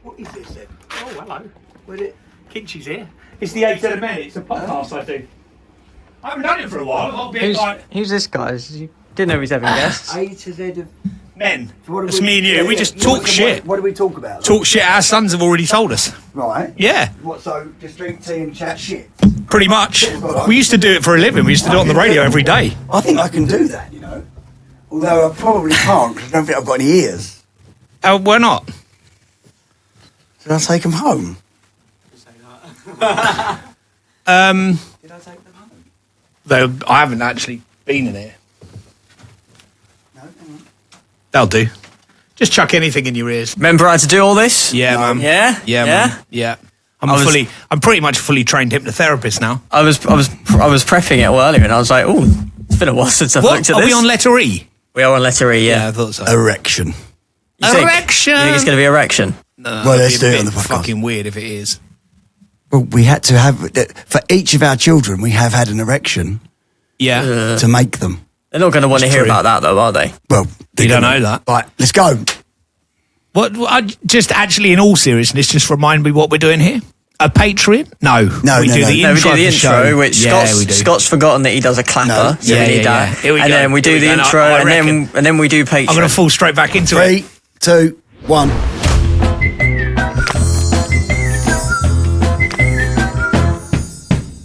What is this then? Oh, hello. Where'd it? Kinchi's here. It's the 8 Men. It's a podcast I do. I haven't done it for a while. I'll be Who's this guy? You didn't know he's having guests. A to Z of men. So what do It's we- me and you. yeah, We yeah. just Yeah, talk so shit. What do we talk about? Talk shit our sons have already told us. Right. Yeah, What? So just drink tea and chat shit. pretty much. We used to do it for a living. We used to do it on the radio every day. I think I can do that. You know. Although I probably can't because I don't think I've got any ears. Oh, why not? Did I take them home? Did I take them home? Though I haven't actually been in here. No. Hang on. That'll do. Just chuck anything in your ears. Remember how to do all this? Yeah, man. Yeah? Yeah, Yeah? man. Yeah. I'm pretty much a fully trained hypnotherapist now. I was prepping it all earlier and I was like, oh, it's been a while since I've looked at Are this. we on letter E? We are on letter E, yeah. I thought so. Erection. You think? Erection. You think it's going to be erection? No, Well, it'd let's be a do it on bit the podcast. fucking weird if it is. Well, we had to have for each of our children. We have had an erection Yeah. to make them. They're not going to want to That's hear true. about that though, are they? Well, You don't know that. Right, let's go. What? I just actually, in all seriousness, just remind me what we're doing here. A Patreon? No. No, we no, do no. the No, we intro do the of intro, show. which Yeah, we do. Scott's forgotten that he does a clapper, No. so Yeah, we need yeah, that. yeah. Here we and go. then we do Here we the go. intro, I and then we do Patreon. I'm going to fall straight back into it. 3, 2, 1.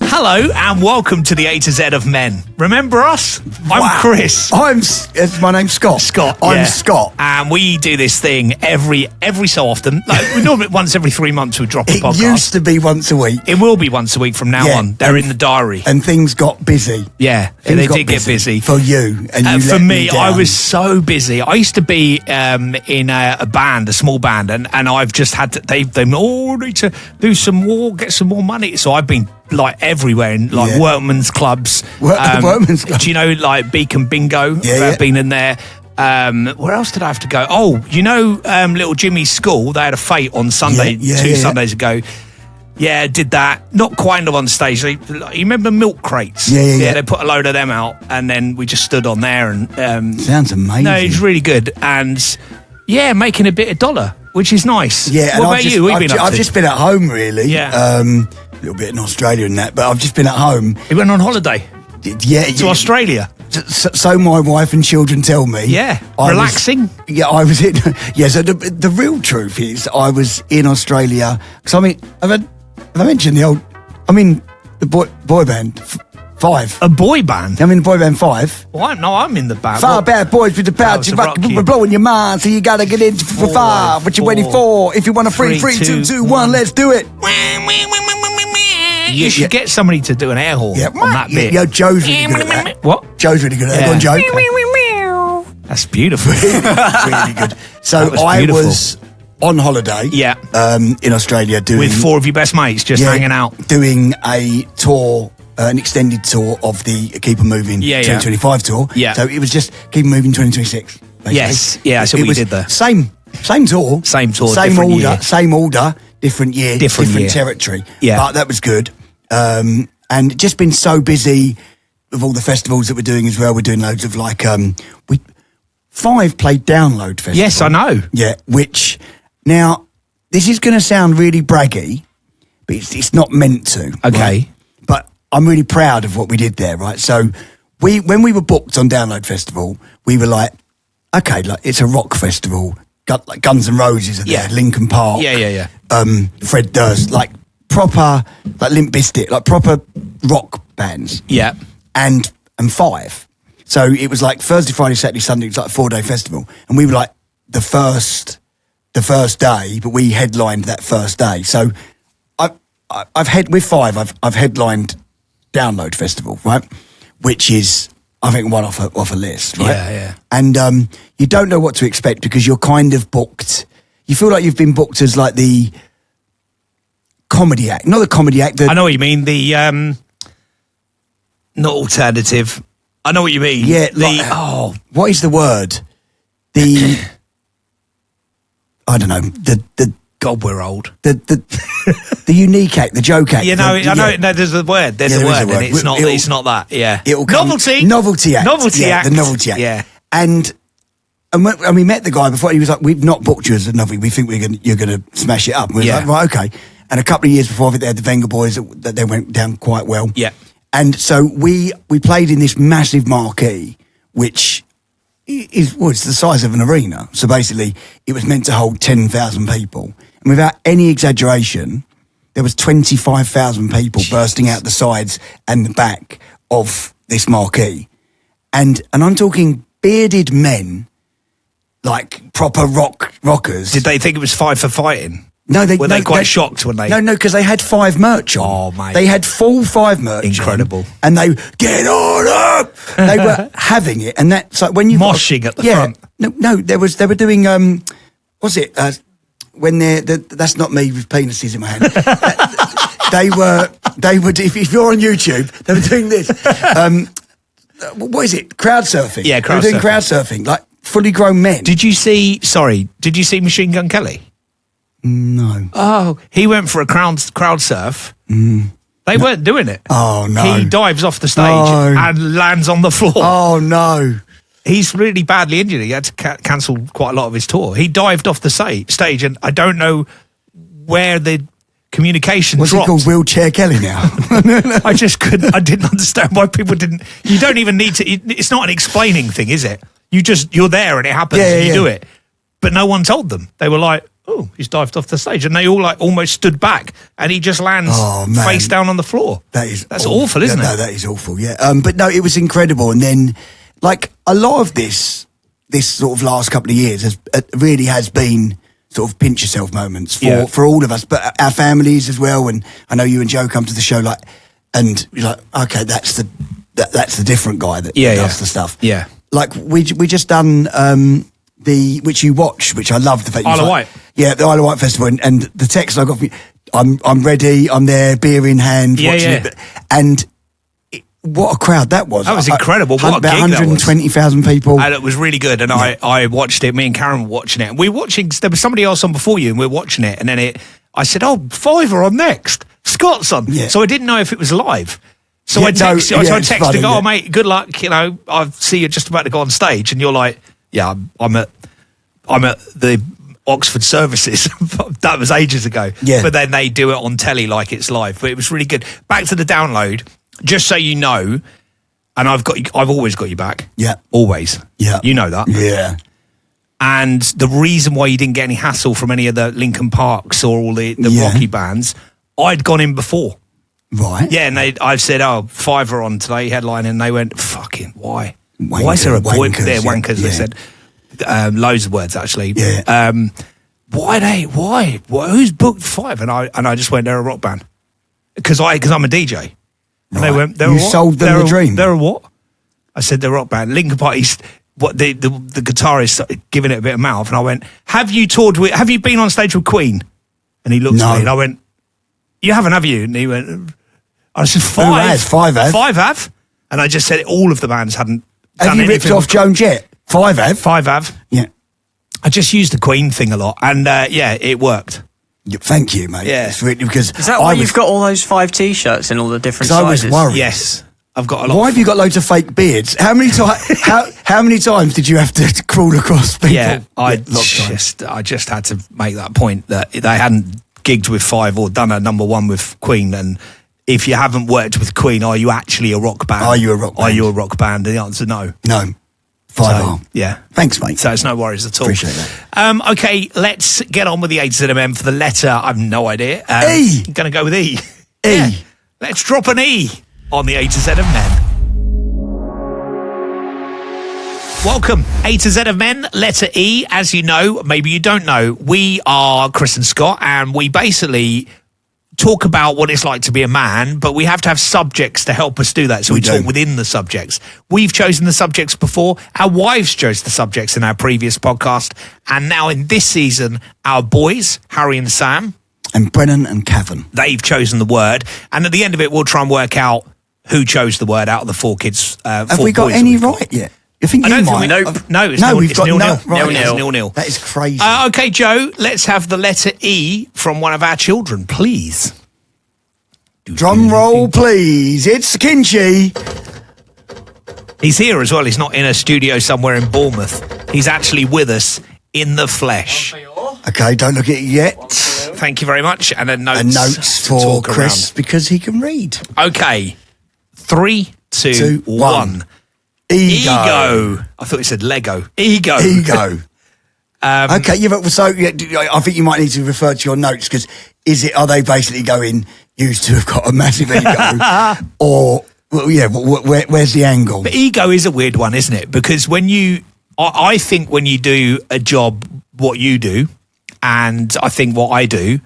Hello and welcome to the A to Z of Men. Remember us? I'm Wow. Chris. My name's Scott. Scott. I'm yeah. Scott. And we do this thing every so often. Like we normally once every 3 months we drop a It podcast. used to be once a week, It will be once a week from now Yeah, on. They're and- in the diary. and things got busy. Yeah, Things they got did get busy. for you, and you For let me, I down. was so busy. I used to be in a band, a small band, and I've just had to. They all need to do some more, get some more money. So I've been like everywhere in like Yeah. workmen's clubs. Workmen's club. Do you know like Beacon Bingo? Yeah, yeah. I've been in there. Where else did I have to go? Oh, you know, little Jimmy's school. They had a fete on Sunday, Yeah, two yeah. Sundays ago. Yeah, did that. Not quite on stage. You remember milk crates? Yeah. They put a load of them out, and then we just stood on there and. Sounds amazing. No, it's really good, and yeah, making a bit of dollar, which is nice. Yeah, and What about I've just, you? What have I've, you been ju- up I've to? just been at home, really. Yeah. A little bit in Australia and that, but I've just been at home. We went on holiday Yeah, to Australia. So my wife and children tell me. Yeah, I was- relaxing. I was in. Yeah, so the real truth is, I was in Australia because have I mentioned the old? I'm in the boy band Five. A boy band. I'm in the boy band Five. Well, I'm in the band. Five What- bad boys with the Oh, pouch, it's a rock you. blowing your mind, so you gotta get in for 5. What you waiting for? If you want a free, 3, 2, 2, 1, let's do it. You should get somebody to do an air horn Yeah, on that bit. Yo, Joe's really good at that. What? Joe's really good at that. Yeah. Go on, Joe. That's beautiful. Really good. So That was I beautiful. was on holiday. Yeah. In Australia doing With 4 of your best mates just hanging out. doing a tour, an extended tour of the Keep 'Em Moving Yeah, yeah. 2025 tour. Yeah. So it was just Keep 'Em Moving 2026. Basically. Yes. Yeah, that's what It we was did there. Same tour. Same tour, Same different order. year. Same order. Different year. Different year. territory. Yeah. But that was good. And just been so busy with all the festivals that we're doing as well. We're doing loads of Five played Download Festival. Yes, I know. Yeah, which now this is going to sound really braggy, but it's not meant to. Okay. right? But I'm really proud of what we did there, right? So when we were booked on Download Festival, we were like, okay, like it's a rock festival. Like Guns N' Roses are there, Yeah. Linkin Park. Yeah. Fred Durst, like proper, like Limp Bizkit, like proper rock bands. Yeah. And Five. So it was like Thursday, Friday, Saturday, Sunday. It was like a 4-day festival, and we were like the first day, but we headlined that first day. So I've with Five. I've headlined Download Festival, right? Which is I think one off a list, right? Yeah. And you don't know what to expect because you're kind of booked. You feel like you've been booked as like the comedy act, not the comedy act. I know what you mean. The not alternative. I know what you mean. Yeah, what is the word? The I don't know. The God, we're old. the unique act, the joke act. You know, the, I know. No, there's a word. There's Yeah, a there is word, a word. and it's not. It'll- It's not that. Yeah. It'll come, novelty. novelty act. Novelty yeah, act. The novelty act. Yeah. And and we met the guy before. He was like, "We've not booked you as nothing. We think you're going to smash it up." And we were Yeah. like, "Right, okay." And a couple of years before they had the Wenger Boys that they went down quite well. Yeah. And so we played in this massive marquee, which it's the size of an arena. So basically, it was meant to hold 10,000 people, and without any exaggeration, there was 25,000 people bursting out the sides and the back of this marquee, and I'm talking bearded men, like proper rockers. Did they think it was Five for Fighting? No, were they quite shocked when they? No, because they had Five merch on. Oh, mate. They had full Five merch. Incredible. On, and they get on up. They were having it, and that's like when you Moshing at the front. No, they were doing what's it? When that's not me with penises in my hand. they would if you're on YouTube, they were doing this. What is it? Crowd surfing. Yeah, they were doing crowd surfing, like fully grown men. Did you see Machine Gun Kelly? No. Oh, he went for a crowd surf. They weren't doing it. Oh, no. He dives off the stage No. and lands on the floor. Oh no. He's really badly injured. He had to cancel quite a lot of his tour. He dived off the stage, and I don't know where the communication What's dropped. he called? Wheelchair Kelly now. I just couldn't. I didn't understand why people didn't. You don't even need to. It's not an explaining thing, is it? You're there and it happens. Yeah, and you yeah. do it, but no one told them. They were like, "Oh, he's dived off the stage," and they all like almost stood back, and he just lands Oh, man. face down on the floor. That's awful, isn't it? No, that is awful. Yeah, but no, it was incredible. And then, like a lot of this sort of last couple of years really has been sort of pinch yourself moments for all of us, but our families as well. And I know you and Joe come to the show and you're like, okay, that's the different guy that does the stuff. Yeah. Like we just done which you watch, which I love the fact Isle of Wight. Yeah, the Isle of Wight Festival, and the text I got from you, I'm ready, I'm there, beer in hand, watching it, and what a crowd that was! That was incredible. What a about gig that was. 120,000 people. And it was really good, and I watched it. Me and Karen were watching it. And we were watching. There was somebody else on before you, and we were watching it. And then I said, "Oh, Five are on next. Scott's on." Yeah. So I didn't know if it was live. So Yeah, I texted. So I it's texted funny, "Oh, yeah. mate, good luck. You know, I see you're just about to go on stage." And you're like, "Yeah, I'm at the Oxford services." That was ages ago. Yeah. But then they do it on telly like it's live. But it was really good. Back to the download. Just so you know. And I've always got you back. Yeah. Always. Yeah. You know that. Yeah. And the reason why you didn't get any hassle from any of the Linkin Parks or all the Yeah. Rocky bands, I'd gone in before. Right. Yeah, and I've said, "Oh, Five are on today, headline," and they went, "Fucking why? Why is there a boy Wankers, there? yeah, Wankers." They yeah. said loads of words actually. Yeah. Why? Who's booked Five? And I just went, "They're a rock band," because I'm a DJ. And they Right. went, "They're You a what? sold them They're the a- dream. They're a what?" I said, "They're a rock band." Linkin Park. The guitarist started giving it a bit of mouth, and I went, "Have you been on stage with Queen?" And he looked No. at me, and I went, "You haven't, have you?" And he went, I said, "Five. has? Five have. Five have." And I just said all of the bands hadn't Have done you ripped anything off with- Joan Jett? Five have. Five have. Yeah. I just used the Queen thing a lot, and it worked. Yeah, thank you, mate. Yeah. It's really, because Is that why you've got all those 5 T-shirts in all the different 'cause I was sizes? worried. Yes, I've got a lot. Why have you got loads of fake beards? How many times? how many times did you have to crawl across people? Yeah, I lots of times. just had to make that point that they hadn't gigged with Five or done a number one with Queen. And if you haven't worked with Queen, are you actually a rock band? Are you a rock band? Are you a rock band? The answer no. No. Five So, are. yeah. Thanks, mate. So it's no worries at all. Appreciate that. Okay, let's get on with the A to Z of M for the letter. I've no idea. E. I'm going to go with E. E. Yeah. Let's drop an E on the A to Z of Men. Welcome, A to Z of Men, letter E. As you know, maybe you don't know, we are Chris and Scott, and we basically talk about what it's like to be a man, but we have to have subjects to help us do that. So we do. talk within the subjects. We've chosen the subjects before. Our wives chose the subjects in our previous podcast. And now in this season, our boys, Harry and Sam, And Brennan and Cavan. they've chosen the word. And at the end of it, we'll try and work out who chose the word out of the four kids. Have we got any right yet? You think I you don't might? think Nope. No, it's No, nil, we've it's got nil-nil. no- right. It's nil-nil. That is crazy. Okay, Joe, let's have the letter E from one of our children, please. Drum roll, please. It's Kinchy. He's here as well. He's not in a studio somewhere in Bournemouth. He's actually with us in the flesh. Okay, don't look at it yet. Thank you very much. And then notes, And notes to for talk Chris because he can read. around. Okay. 3, 2, Two, 1. one. Ego. I thought it said Lego. Ego. Ego. Okay, yeah, but so I think you might need to refer to your notes because are they basically going, used to have got a massive ego, or well, yeah, where's the angle? But ego is a weird one, isn't it? Because I think when you do a job, what you do, and I think what I do,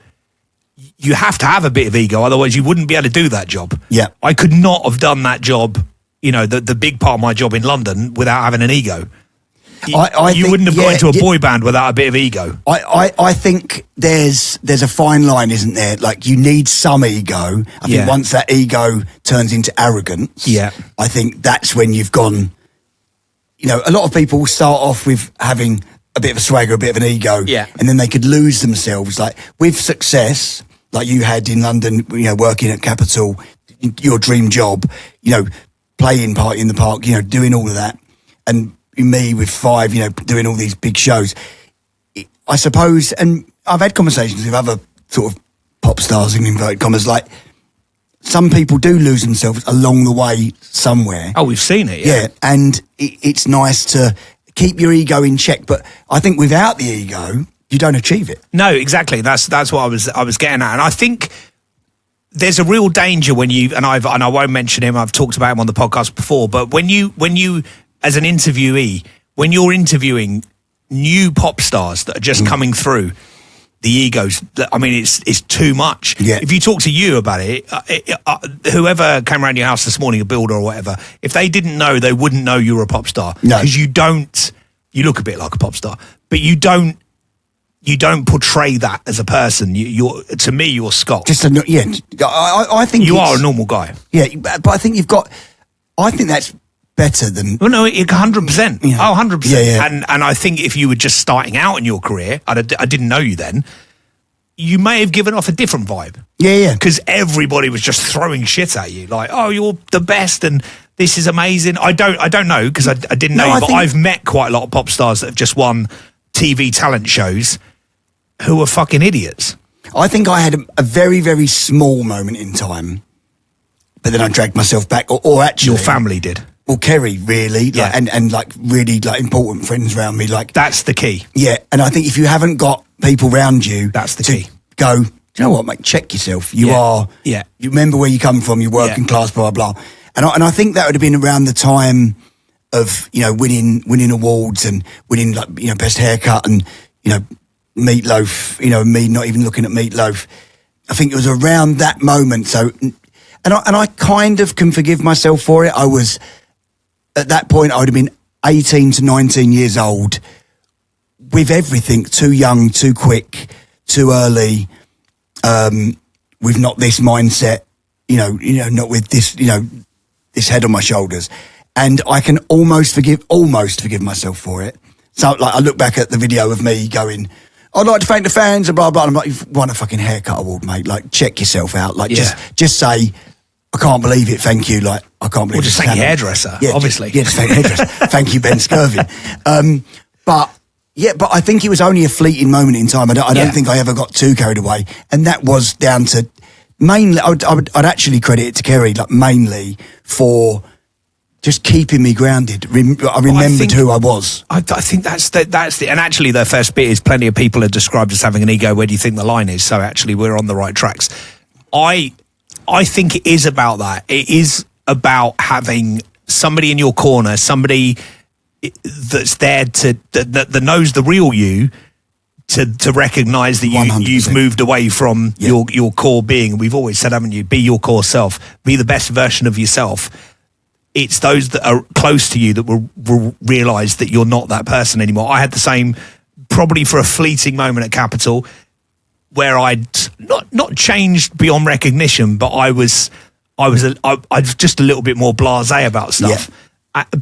you have to have a bit of ego, otherwise you wouldn't be able to do that job. Yeah, I could not have done that job, the big part of my job in London, without having an ego. I you think, wouldn't have got into a yeah, boy band without a bit of ego. I think there's a fine line, isn't there? Like you need some ego. I think once that ego turns into arrogance, I think that's when you've gone. A lot of people start off with having a bit of a swagger, a bit of an ego, and then they could lose themselves. Like with success, like you had in London, working at Capital, your dream job, playing Party in the Park, doing all of that, and me with Five, doing all these big shows. I suppose, and I've had conversations with other sort of pop stars in inverted commas, like some people do lose themselves along the way somewhere. Oh, we've seen it. Yeah, and it's nice to keep your ego in check, but I think without the ego, you don't achieve it. No, exactly. That's what I was getting at, and I think there's a real danger when you and I won't mention him. I've talked about him on the podcast before, but when you as an interviewee, when you're interviewing new pop stars that are just coming through, the egos, I mean, it's too much. Yeah. If you talk to you about it, whoever came around your house this morning, a builder or whatever, if they didn't know, they wouldn't know you were a pop star. No. Because you look a bit like a pop star, but you don't portray that as a person. To me, you're Scott. I think you are a normal guy. Yeah, but I think I think that's better than. Well, no, 100%. Yeah. Oh, 100%. Yeah. And I think if you were just starting out in your career, I didn't know you then, you may have given off a different vibe. Yeah. Because everybody was just throwing shit at you, like, "Oh, you're the best," and this is amazing. I don't know because I didn't know you, but I've met quite a lot of pop stars that have just won TV talent shows who are fucking idiots. I think I had a very, very small moment in time, but then I dragged myself back, or actually, your family did. Well, Kerry, really, Yeah. and really important friends around me, like That's the key. yeah. And I think if you haven't got people around you, That's the to key. Go, do you know what, mate? Check yourself. You are. Yeah. You remember where you come from. You're working class, blah blah. And I think that would have been around the time of winning awards and winning best haircut and Meatloaf. Me not even looking at Meatloaf. I think it was around that moment. So, and I kind of can forgive myself for it. I was. At that point, I would have been 18 to 19 years old with everything too young, too quick, too early, with not this mindset, not with this, this head on my shoulders. And I can almost forgive myself for it. So like I look back at the video of me going, I'd like to thank the fans and blah, blah. And I'm like, you've won a fucking haircut award, mate. Like, check yourself out. Like, just say, I can't believe it. Thank you. Like, I can't believe it. Or just thank your hairdresser, obviously. Just thank your hairdresser. Thank you, Ben Skirvin. But I think it was only a fleeting moment in time. I don't think I ever got too carried away. And that was down to mainly, I'd actually credit it to Kerry, like mainly for just keeping me grounded. I remembered who I was. I think that's the, and actually the first bit is plenty of people are described as having an ego. Where do you think the line is? So actually we're on the right tracks. I think it is about that. It is about having somebody in your corner, somebody that's there that knows the real you, to recognise that you've moved away from your core being. We've always said, haven't you? Be your core self. Be the best version of yourself. It's those that are close to you that will realise that you're not that person anymore. I had the same, probably for a fleeting moment at Capital, where I'd not changed beyond recognition, but I was just a little bit more blasé about stuff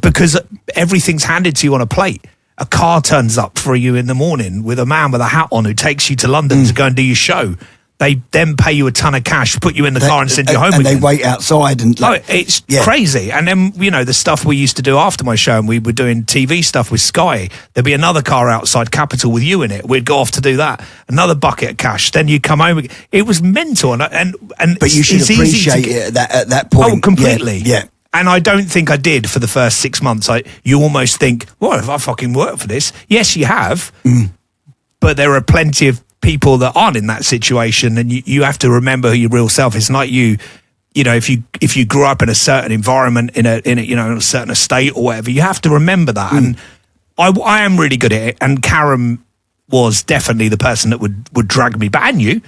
because everything's handed to you on a plate. A car turns up for you in the morning with a man with a hat on who takes you to London to go and do your show. they then pay you a ton of cash, put you in the car and send you home and again. they wait outside and It's crazy. And then, the stuff we used to do after my show, and we were doing TV stuff with Sky, there'd be another car outside Capital with you in it. We'd go off to do that. Another bucket of cash. Then you'd come home. It was mental. And but you should appreciate it at that point. Oh, completely. Yeah. And I don't think I did for the first 6 months. You almost think, well, if I fucking work for this, yes, you have. But there are plenty of people that aren't in that situation, and you have to remember your real self. It's like if you grew up in a certain environment in a certain estate or whatever, you have to remember that. And I am really good at it. And Karen was definitely the person that would drag me back. And you,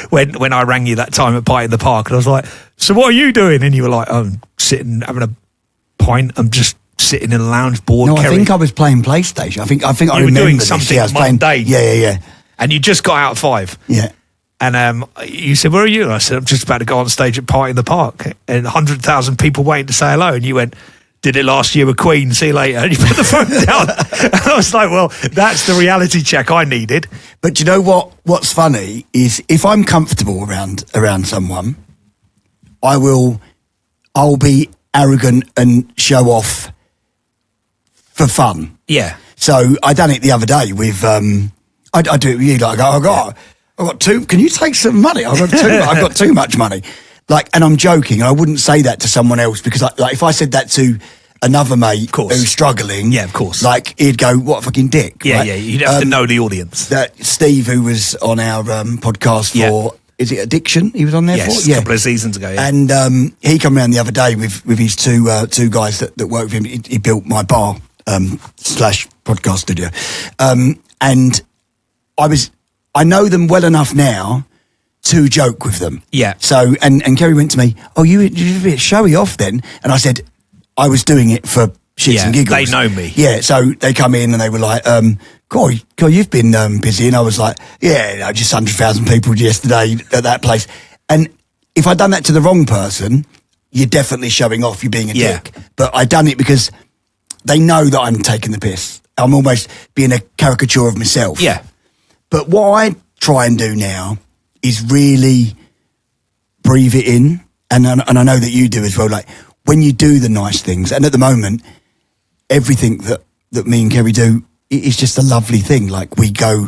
when I rang you that time at Pint in the Park, and I was like, "So what are you doing?" And you were like, "I'm sitting having a pint. I'm just sitting in a lounge board." No, Kerry. I think I was playing PlayStation. I think I You were remember doing this. something Yeah, I was playing. mundane. Yeah. And you just got out at 5. Yeah. And you said, "Where are you?" And I said, "I'm just about to go on stage at Pint in the Park." And 100,000 people waiting to say hello. And you went, "Did it last year with Queen, see you later." And you put the phone down. And I was like, well, that's the reality check I needed. But you know what's funny is if I'm comfortable around someone, I'll be arrogant and show off for fun. Yeah. So I done it the other day with I do it with you, like I got too. Can you take some money? I've got too much money. Like, and I'm joking. I wouldn't say that to someone else because, like, if I said that to another mate who's struggling, yeah, of course, like he'd go, "What a fucking dick!" Yeah, right? yeah. You'd have to know the audience. That Steve, who was on our podcast for, is it Addiction? He was on there for, a couple of seasons ago. Yeah. And he came around the other day with his two guys that work with him. He built my bar / podcast studio, and I know them well enough now to joke with them. Yeah. So, and Kerry went to me, "Oh, you're a bit showy off then?" And I said, I was doing it for shits and giggles. They know me. Yeah, so they come in and they were like, God, you've been busy. And I was like, yeah, just 100,000 people yesterday at that place. And if I'd done that to the wrong person, you're definitely showing off, you're being a dick. But I done it because they know that I'm taking the piss. I'm almost being a caricature of myself. Yeah. But what I try and do now is really breathe it in. And I know that you do as well. Like, when you do the nice things, and at the moment, everything that me and Kerry do is just a lovely thing. Like, we go,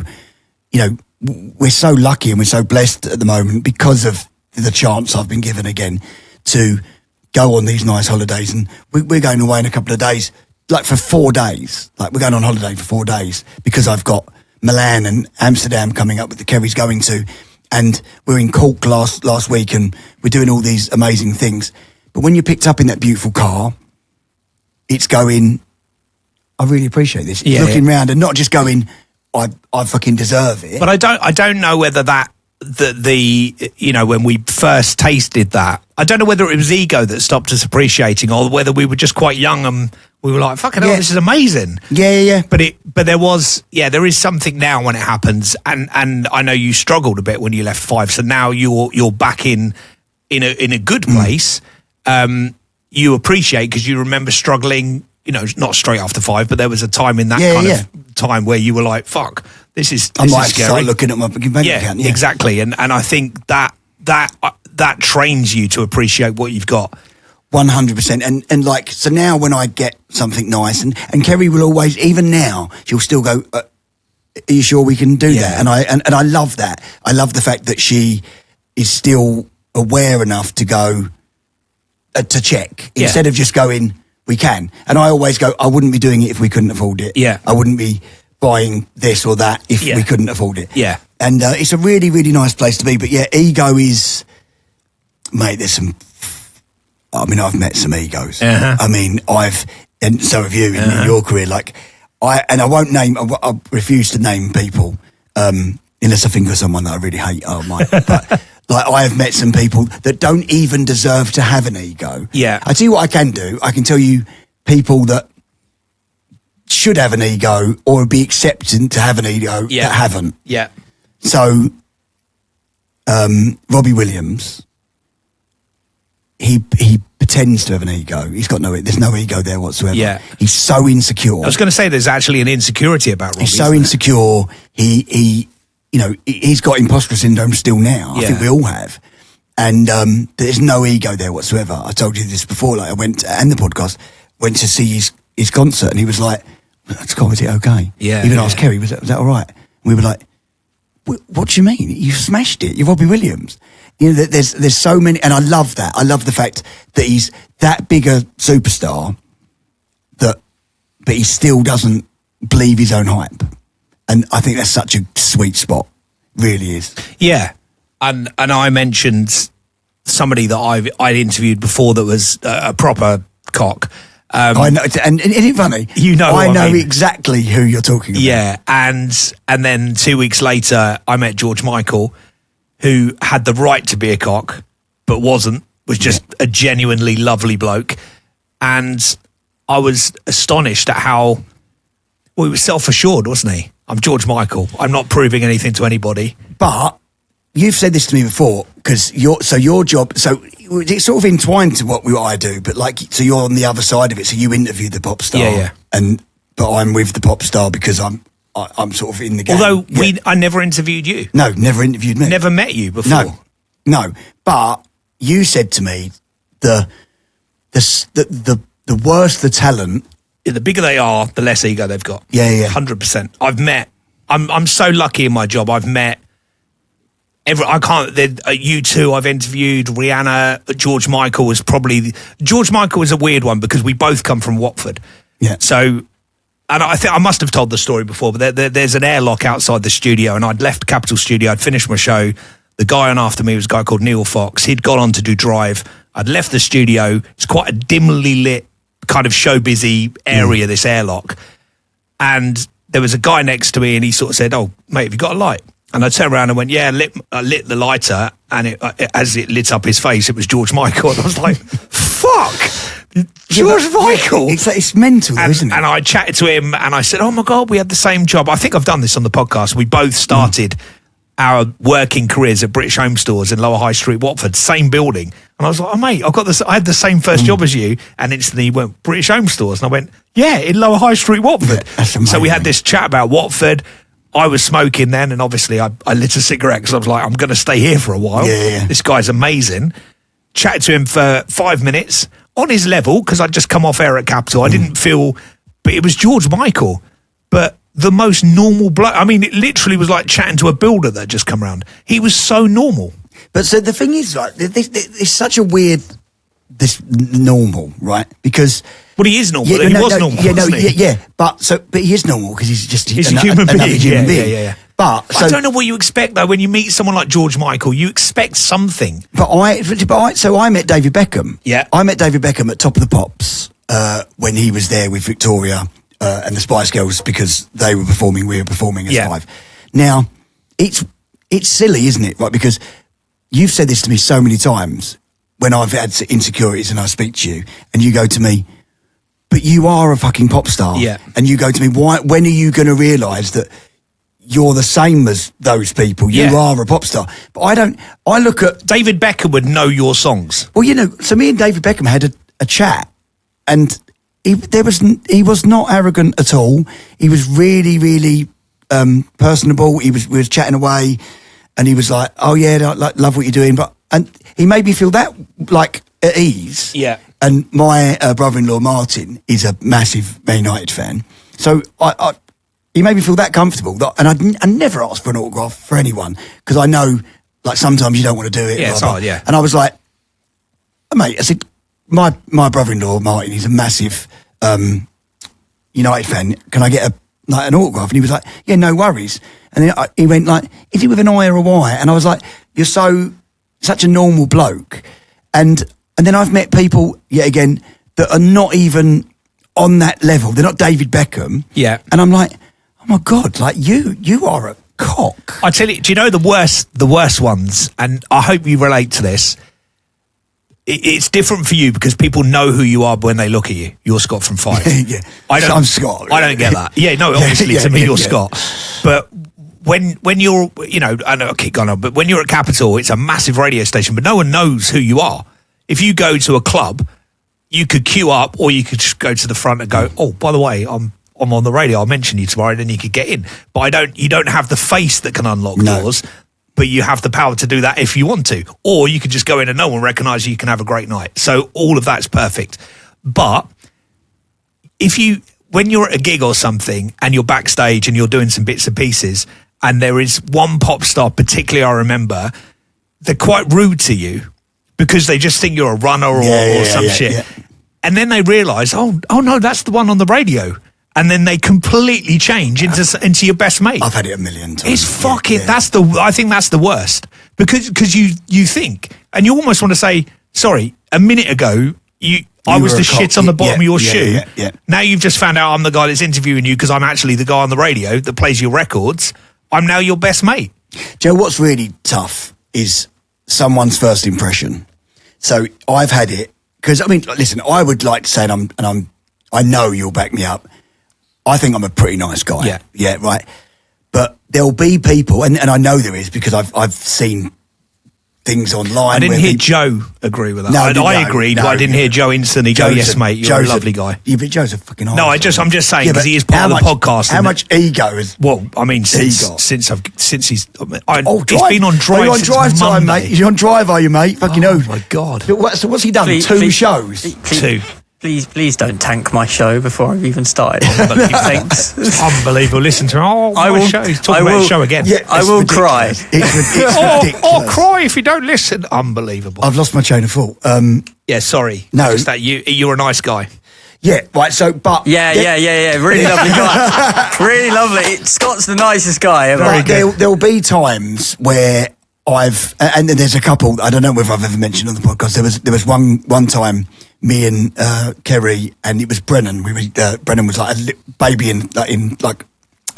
we're so lucky and we're so blessed at the moment because of the chance I've been given again to go on these nice holidays. And we're going away in a couple of days, like for 4 days. Like, we're going on holiday for 4 days because I've got Milan and Amsterdam coming up that Kerry's going to. And we're in Cork last week and we're doing all these amazing things. But when you're picked up in that beautiful car, it's going, I really appreciate this. It's looking round and not just going, I fucking deserve it. But I don't know whether that when we first tasted that, I don't know whether it was ego that stopped us appreciating or whether we were just quite young and we were like, fucking hell, this is amazing. Yeah. But there is something now when it happens, and I know you struggled a bit when you left 5, so now you're back in a good place. You appreciate because you remember struggling, not straight after 5, but there was a time in that of time where you were like, fuck, this is I might scary. start looking at my bank account. Yeah, exactly. And I think that trains you to appreciate what you've got. 100%. And like, so now when I get something nice, and Kerry will always, even now, she'll still go, are you sure we can do that? And I love that. I love the fact that she is still aware enough to go, to check instead of just going, we can. And I always go, I wouldn't be doing it if we couldn't afford it. Yeah. I wouldn't be buying this or that if we couldn't afford it. Yeah. And it's a really, really nice place to be. But ego is, mate, I've met some egos. Uh-huh. I mean, and so have you in your career. Like, I refuse to name people, unless I think of someone that I really hate. Oh my! But like, I have met some people that don't even deserve to have an ego. Yeah. I tell you what I can do. I can tell you people that should have an ego or be accepted to have an ego that haven't. Yeah. So, Robbie Williams, he pretends to have an ego. He's got there's no ego there whatsoever. Yeah. He's so insecure. I was going to say there's actually an insecurity about Robbie. He's so insecure. He you know, he's got imposter syndrome still now. I think we all have. And there's no ego there whatsoever. I told you this before. Like I went and the podcast went to see his concert, and he was like, "Scott, was it okay?" Yeah. Even asked Kerry, "Was that all right?" And we were like, "What do you mean? You smashed it. You're Robbie Williams." You know, there's so many, and I love that. I love the fact that he's that big a superstar but he still doesn't believe his own hype, and I think that's such a sweet spot. Really is. Yeah. And I mentioned somebody that I'd interviewed before that was a proper cock. I know, and isn't it funny? You know, I know mean. exactly who you're talking about. Yeah, and then 2 weeks later, I met George Michael, who had the right to be a cock, but wasn't. Was just a genuinely lovely bloke, and I was astonished at how he was self-assured, wasn't he? I'm George Michael. I'm not proving anything to anybody, but. You've said this to me before, because your job, so it's sort of entwined to what I do, but like, so you're on the other side of it, so you interview the pop star. Yeah. But I'm with the pop star because I'm sort of in the game. Although I never interviewed you. No, never interviewed me. Never met you before. No. But you said to me the worse the talent. Yeah, the bigger they are, the less ego they've got. Yeah. 100%. I'm so lucky in my job. I've met U2 I've interviewed, Rihanna, George Michael George Michael is a weird one because we both come from Watford. Yeah. So, and I think I must have told the story before, but there's an airlock outside the studio, and I'd left Capital Studio, I'd finished my show. The guy on after me was a guy called Neil Fox. He'd gone on to do Drive. I'd left the studio. It's quite a dimly lit kind of show busy area, this airlock. And there was a guy next to me, and he sort of said, "Oh, mate, have you got a light?" And I turned around and went, "Yeah," I lit the lighter, and as it lit up his face, it was George Michael. And I was like, "Fuck, George Michael!" It's mental, isn't it? And I chatted to him, and I said, "Oh my God, we had the same job." I think I've done this on the podcast. We both started our working careers at British Home Stores in Lower High Street, Watford, same building. And I was like, "Oh mate, I had the same first job as you." And instantly he went, "British Home Stores," and I went, "Yeah, in Lower High Street, Watford." Yeah, that's amazing. So we had this chat about Watford. I was smoking then, and obviously I lit a cigarette because I was like, I'm going to stay here for a while. Yeah. This guy's amazing. Chatted to him for 5 minutes on his level because I'd just come off air at Capital. I didn't feel, but it was George Michael, but the most normal bloke. I mean, it literally was like chatting to a builder that had just come around. He was so normal. But so the thing is, like, it's such a weird, this normal, right? Because... Well, he is normal. He was normal, wasn't he? Yeah. But he is normal because he's just He's a human being. Human being. Yeah. But I don't know what you expect though when you meet someone like George Michael. You expect something. So I met David Beckham. Yeah. I met David Beckham at Top of the Pops when he was there with Victoria and the Spice Girls because they were performing, we were performing as live. Now, it's silly, isn't it? Right, because you've said this to me so many times when I've had insecurities and I speak to you, and you go to me, "But you are a fucking pop star." Yeah. And you go to me, when are you going to realise that you're the same as those people? You are a pop star. But I look at... David Beckham would know your songs. Well, so me and David Beckham had a chat, and he was not arrogant at all. He was really, really personable. We was chatting away, and he was like, "Oh yeah, I love what you're doing." And he made me feel that like at ease. Yeah. And my brother-in-law Martin is a massive Man United fan, so he made me feel that comfortable. And I never asked for an autograph for anyone because I know, like, sometimes you don't want to do it. Yeah, it's hard. Yeah. And I was like, "Mate," I said, my brother-in-law Martin, he's a massive United fan. Can I get an autograph? And he was like, "Yeah, no worries." And then he went like, "Is it with an I or a Y?" And I was like, "You're such a normal bloke." And then I've met people, yet again, that are not even on that level. They're not David Beckham. Yeah. And I'm like, "Oh my God, like you are a cock." I tell you, do you know the worst ones? And I hope you relate to this. It's different for you because people know who you are when they look at you. You're Scott from Five. Yeah. I'm Scott. I don't get that. Yeah, no, obviously to me you're Scott. But when you're, I know I keep going on, but when you're at Capital, it's a massive radio station, but no one knows who you are. If you go to a club, you could queue up or you could just go to the front and go, "Oh, by the way, I'm I'm on the radio, I'll mention you tomorrow, and then you could get in. But you don't have the face that can unlock doors, but you have the power to do that if you want to. Or you could just go in and no one recognise you can have a great night. So all of that's perfect. But when you're at a gig or something and you're backstage and you're doing some bits and pieces, and there is one pop star, particularly I remember, they're quite rude to you because they just think you're a runner or some shit. Yeah. And then they realise, oh no, that's the one on the radio. And then they completely change into your best mate. I've had it a million times. It's fucking, I think that's the worst. Because you think, and you almost want to say, sorry, a minute ago, I was the shit on the bottom of your shoe. Yeah. Now you've just found out I'm the guy that's interviewing you because I'm actually the guy on the radio that plays your records. I'm now your best mate. Joe, what's really tough is someone's first impression. So I've had it because listen, I would like to say, I know you'll back me up. I think I'm a pretty nice guy. Yeah, right. But there'll be people, and I know there is because I've seen things online. I didn't hear Joe agree with that. No, I agreed, but I didn't hear Joe instantly go, yes, mate, you're a lovely guy. Yeah, but Joe's a fucking No, I'm just saying, because he is part of the podcast. How much ego is... Well, I mean, since he's... It's been on drive. Are you on drive time, mate? You're on drive, are you, mate? Fucking oh, my God. So what's he done? Two shows? Two. Please don't tank my show before I've even started. Thanks. It's unbelievable. Listen to him. I will show. Talk about the show again. Yeah, I will cry. It's ridiculous. Or cry if you don't listen. Unbelievable. I've lost my chain of thought. Yeah, sorry. No, just that you're a nice guy. Yeah, right. So, but yeah. Really lovely guy. Really lovely. Scott's the nicest guy ever. But there'll be times where and there's a couple. I don't know whether I've ever mentioned on the podcast. There was one time. Me and Kerry, and it was Brennan. Brennan was like a baby in a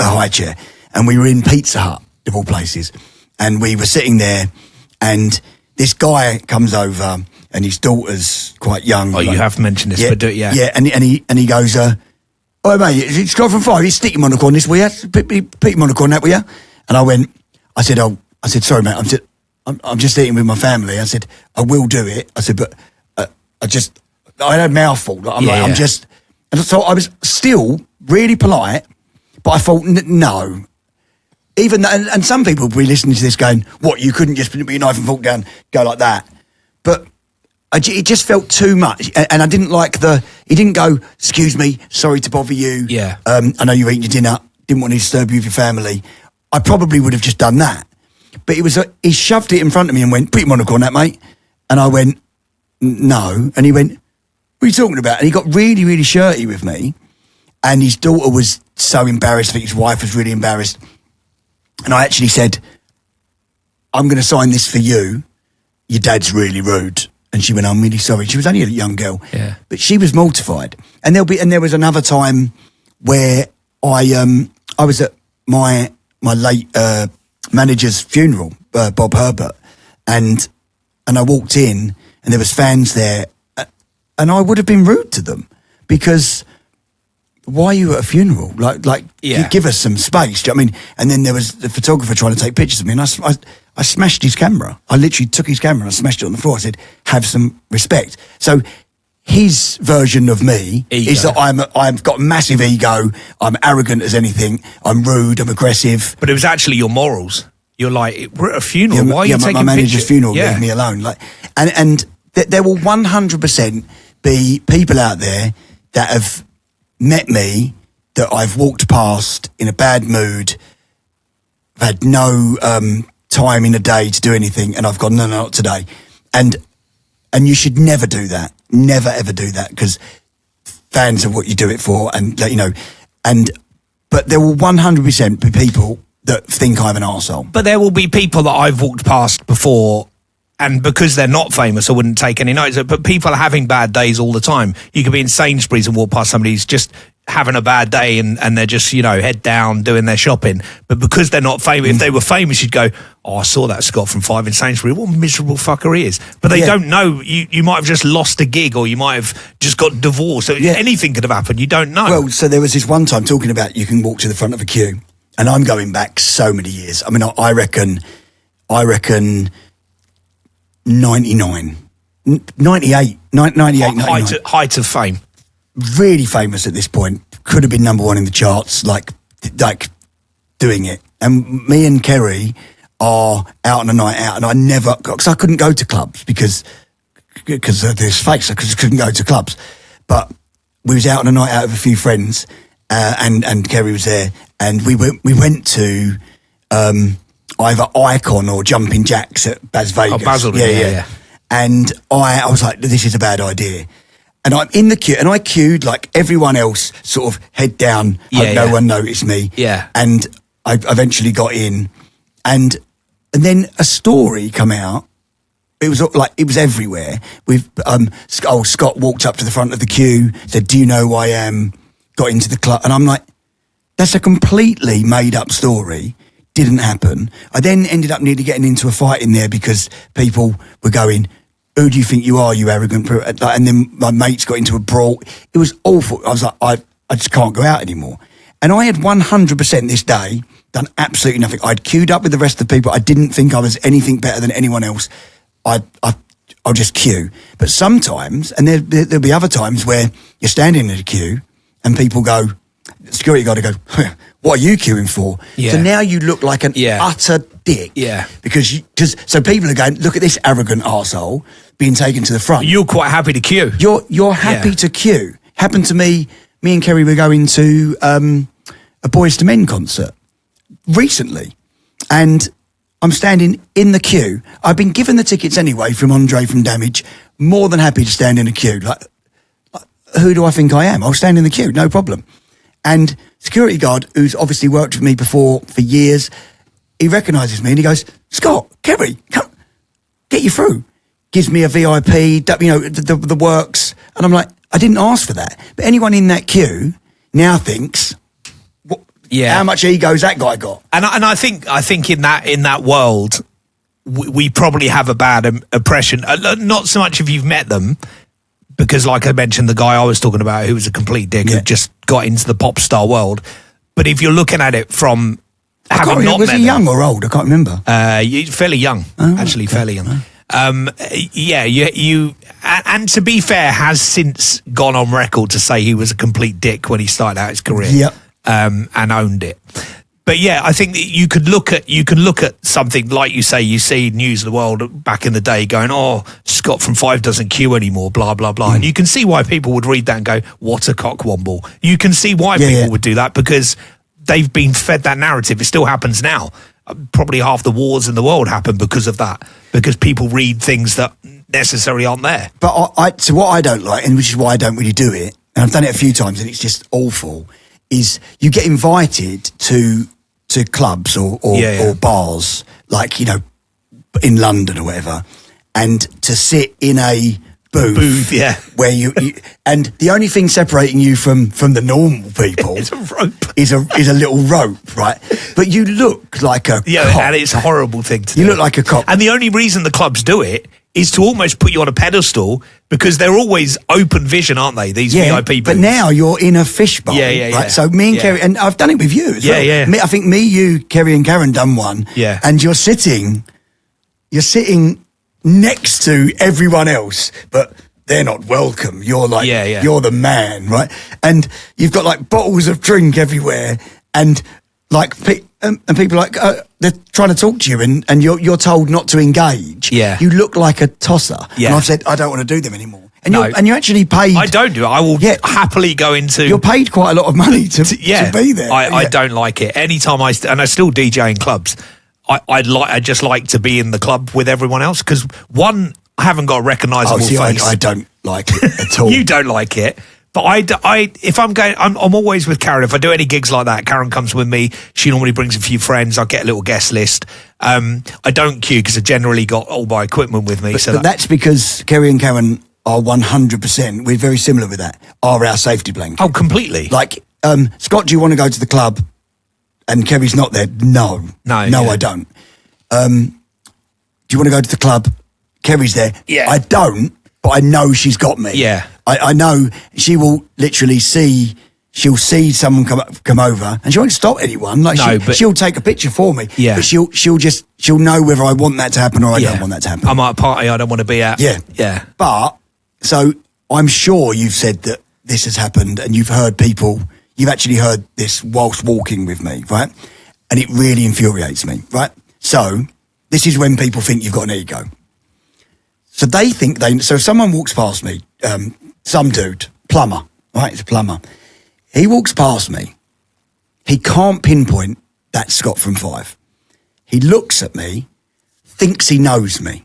high chair, and we were in Pizza Hut of all places, and we were sitting there, and this guy comes over, and his daughter's quite young. Oh, you have mentioned this, but do it, yeah, and he goes, "Oh mate, it's Scott from Five. You stick him on the corner this way, put him on the corner that way." And I said, sorry mate, I'm just eating with my family. I said, I will do it. I said, but I had a mouthful. And so I was still really polite, but I thought, no. Even and some people will be listening to this going, what, you couldn't just put your knife and fork down, go like that. But it just felt too much. And I didn't like he didn't go, excuse me, sorry to bother you. Yeah. I know you're eating your dinner, didn't want to disturb you with your family. I probably would have just done that. But he shoved it in front of me and went, put him on the corner, mate. And I went, no. And he went, what are you talking about? And he got really, really shirty with me. And his daughter was so embarrassed. I think his wife was really embarrassed. And I actually said, I'm going to sign this for you. Your dad's really rude. And she went, I'm really sorry. She was only a young girl. Yeah. But she was mortified. And there was another time where I was at my late manager's funeral, Bob Herbert. And I walked in and there was fans there. And I would have been rude to them because why are you at a funeral? You give us some space. Do you know what I mean? And then there was the photographer trying to take pictures of me, and I smashed his camera. I literally took his camera and I smashed it on the floor. I said, have some respect. So his version of me is that I've got massive ego. I'm arrogant as anything. I'm rude. I'm aggressive. But it was actually your morals. You're like, we're at a funeral. Why are you taking my manager's pictures? Funeral, leave me alone. And there will 100% be people out there that have met me that I've walked past in a bad mood, I've had no time in a day to do anything, and I've gone, no, not today. And you should never do that. Never, ever do that, because fans are what you do it for, and but there will 100% be people that think I'm an arsehole. But there will be people that I've walked past before, and because they're not famous, I wouldn't take any notice. But people are having bad days all the time. You could be in Sainsbury's and walk past somebody who's just having a bad day and they're just, head down doing their shopping. But because they're not famous, if they were famous, you'd go, oh, I saw that Scott from Five in Sainsbury's. What a miserable fucker he is. But they don't know. You might have just lost a gig, or you might have just got divorced. So anything could have happened. You don't know. Well, so there was this one time talking about you can walk to the front of a queue. And I'm going back so many years. I mean, I reckon 99, 98, 98, 99. Height of fame. really famous at this point, could have been number one in the charts, like doing it. And me and Kerry are out on a night out, and I never, because I couldn't go to clubs because of this face, I just couldn't go to clubs. But we was out on a night out with a few friends, and Kerry was there, and we went to either Icon or Jumping Jacks at Bas Vegas. Oh, Basildon, yeah. And I was like, this is a bad idea. And I'm in the queue, and I queued like everyone else, sort of head down, hope no one noticed me. Yeah. And I eventually got in, and then a story come out. It was everywhere. With Scott walked up to the front of the queue, said, "Do you know who I am?" Got into the club, and I'm like, "That's a completely made up story. Didn't happen." I then ended up nearly getting into a fight in there because people were going, "Who do you think you are, you arrogant prick?" And then my mates got into a brawl. It was awful. I was like, I just can't go out anymore. And I had 100% this day done absolutely nothing. I'd queued up with the rest of the people. I didn't think I was anything better than anyone else. I'll just queue. But sometimes, and there'll be other times where you're standing in a queue and people go, security guard will go, "What are you queuing for?" Yeah. So now you look like an utter dick. Yeah. Because so people are going, "Look at this arrogant arsehole being taken to the front." You're quite happy to queue. You're happy to queue. Happened to me and Kerry were going to a Boys to Men concert recently, and I'm standing in the queue. I've been given the tickets anyway from Andre from Damage. More than happy to stand in a queue. Like, who do I think I am? I'll stand in the queue, no problem. And security guard, who's obviously worked with me before for years, he recognises me and he goes, "Scott, Kerry, come, get you through." Gives me a VIP, the works. And I'm like, I didn't ask for that. But anyone in that queue now thinks, how much ego's that guy got? And I think in that world, we probably have a bad impression. Not so much if you've met them, because like I mentioned, the guy I was talking about who was a complete dick who just got into the pop star world. But if you're looking at it from having not met was he young or old? I can't remember. Fairly young, actually, fairly young. You and to be fair, has since gone on record to say he was a complete dick when he started out his career. Yep. And owned it. But yeah, I think that you could look at something like you say, you see News of the World back in the day going, "Oh, Scott from Five doesn't queue anymore, blah, blah, blah." And you can see why people would read that and go, "What a cockwomble." You can see why people would do that because they've been fed that narrative. It still happens now. Probably half the wars in the world happen because of that, because people read things that necessarily aren't there. But so what I don't like, and which is why I don't really do it, and I've done it a few times and it's just awful, is you get invited to clubs or bars, like, in London or whatever, and to sit in a booth where you and the only thing separating you from the normal people is a rope. is a little rope, right? But you look like a cop. And it's a horrible thing to do. You look like a cop. And the only reason the clubs do it is to almost put you on a pedestal, because they're always open vision, aren't they? These VIP booths. But now you're in a fishbowl. Right? So me and Kerry, and I've done it with you as well. I think you, Kerry and Karen done one. Yeah. And you're sitting next to everyone else, but they're not welcome. You're like, you're the man, right? And you've got like bottles of drink everywhere, and like, and people are like, they're trying to talk to you, and you're told not to engage. Yeah. You look like a tosser. Yeah. And I've said, I don't want to do them anymore. And No. you're actually paid. I don't do it. I will happily go into... You're paid quite a lot of money to be there. I don't like it. Anytime I still DJ in clubs, I just like to be in the club with everyone else, because one, I haven't got a recognisable face. I don't like it at all. You don't like it. But if I'm going, I'm always with Karen. If I do any gigs like that, Karen comes with me. She normally brings a few friends. I get a little guest list. I don't queue because I generally got all my equipment with me. But that's because Kerry and Karen are 100%. We're very similar with that. Are our safety blanket. Oh, completely. Like, Scott, do you want to go to the club? And Kerry's not there. No, I don't. Do you want to go to the club? Kerry's there. Yeah. I don't, but I know she's got me. Yeah. I know she will literally she'll see someone come over, and she won't stop anyone. Like, she'll take a picture for me. Yeah. But she'll know whether I want that to happen or I don't want that to happen. I'm at a party I don't want to be at. Yeah. Yeah. But, so I'm sure you've said that this has happened and you've actually heard this whilst walking with me, right? And it really infuriates me, right? So this is when people think you've got an ego. So so if someone walks past me, some dude, plumber, right? It's a plumber. He walks past me. He can't pinpoint that's Scott from Five. He looks at me, thinks he knows me.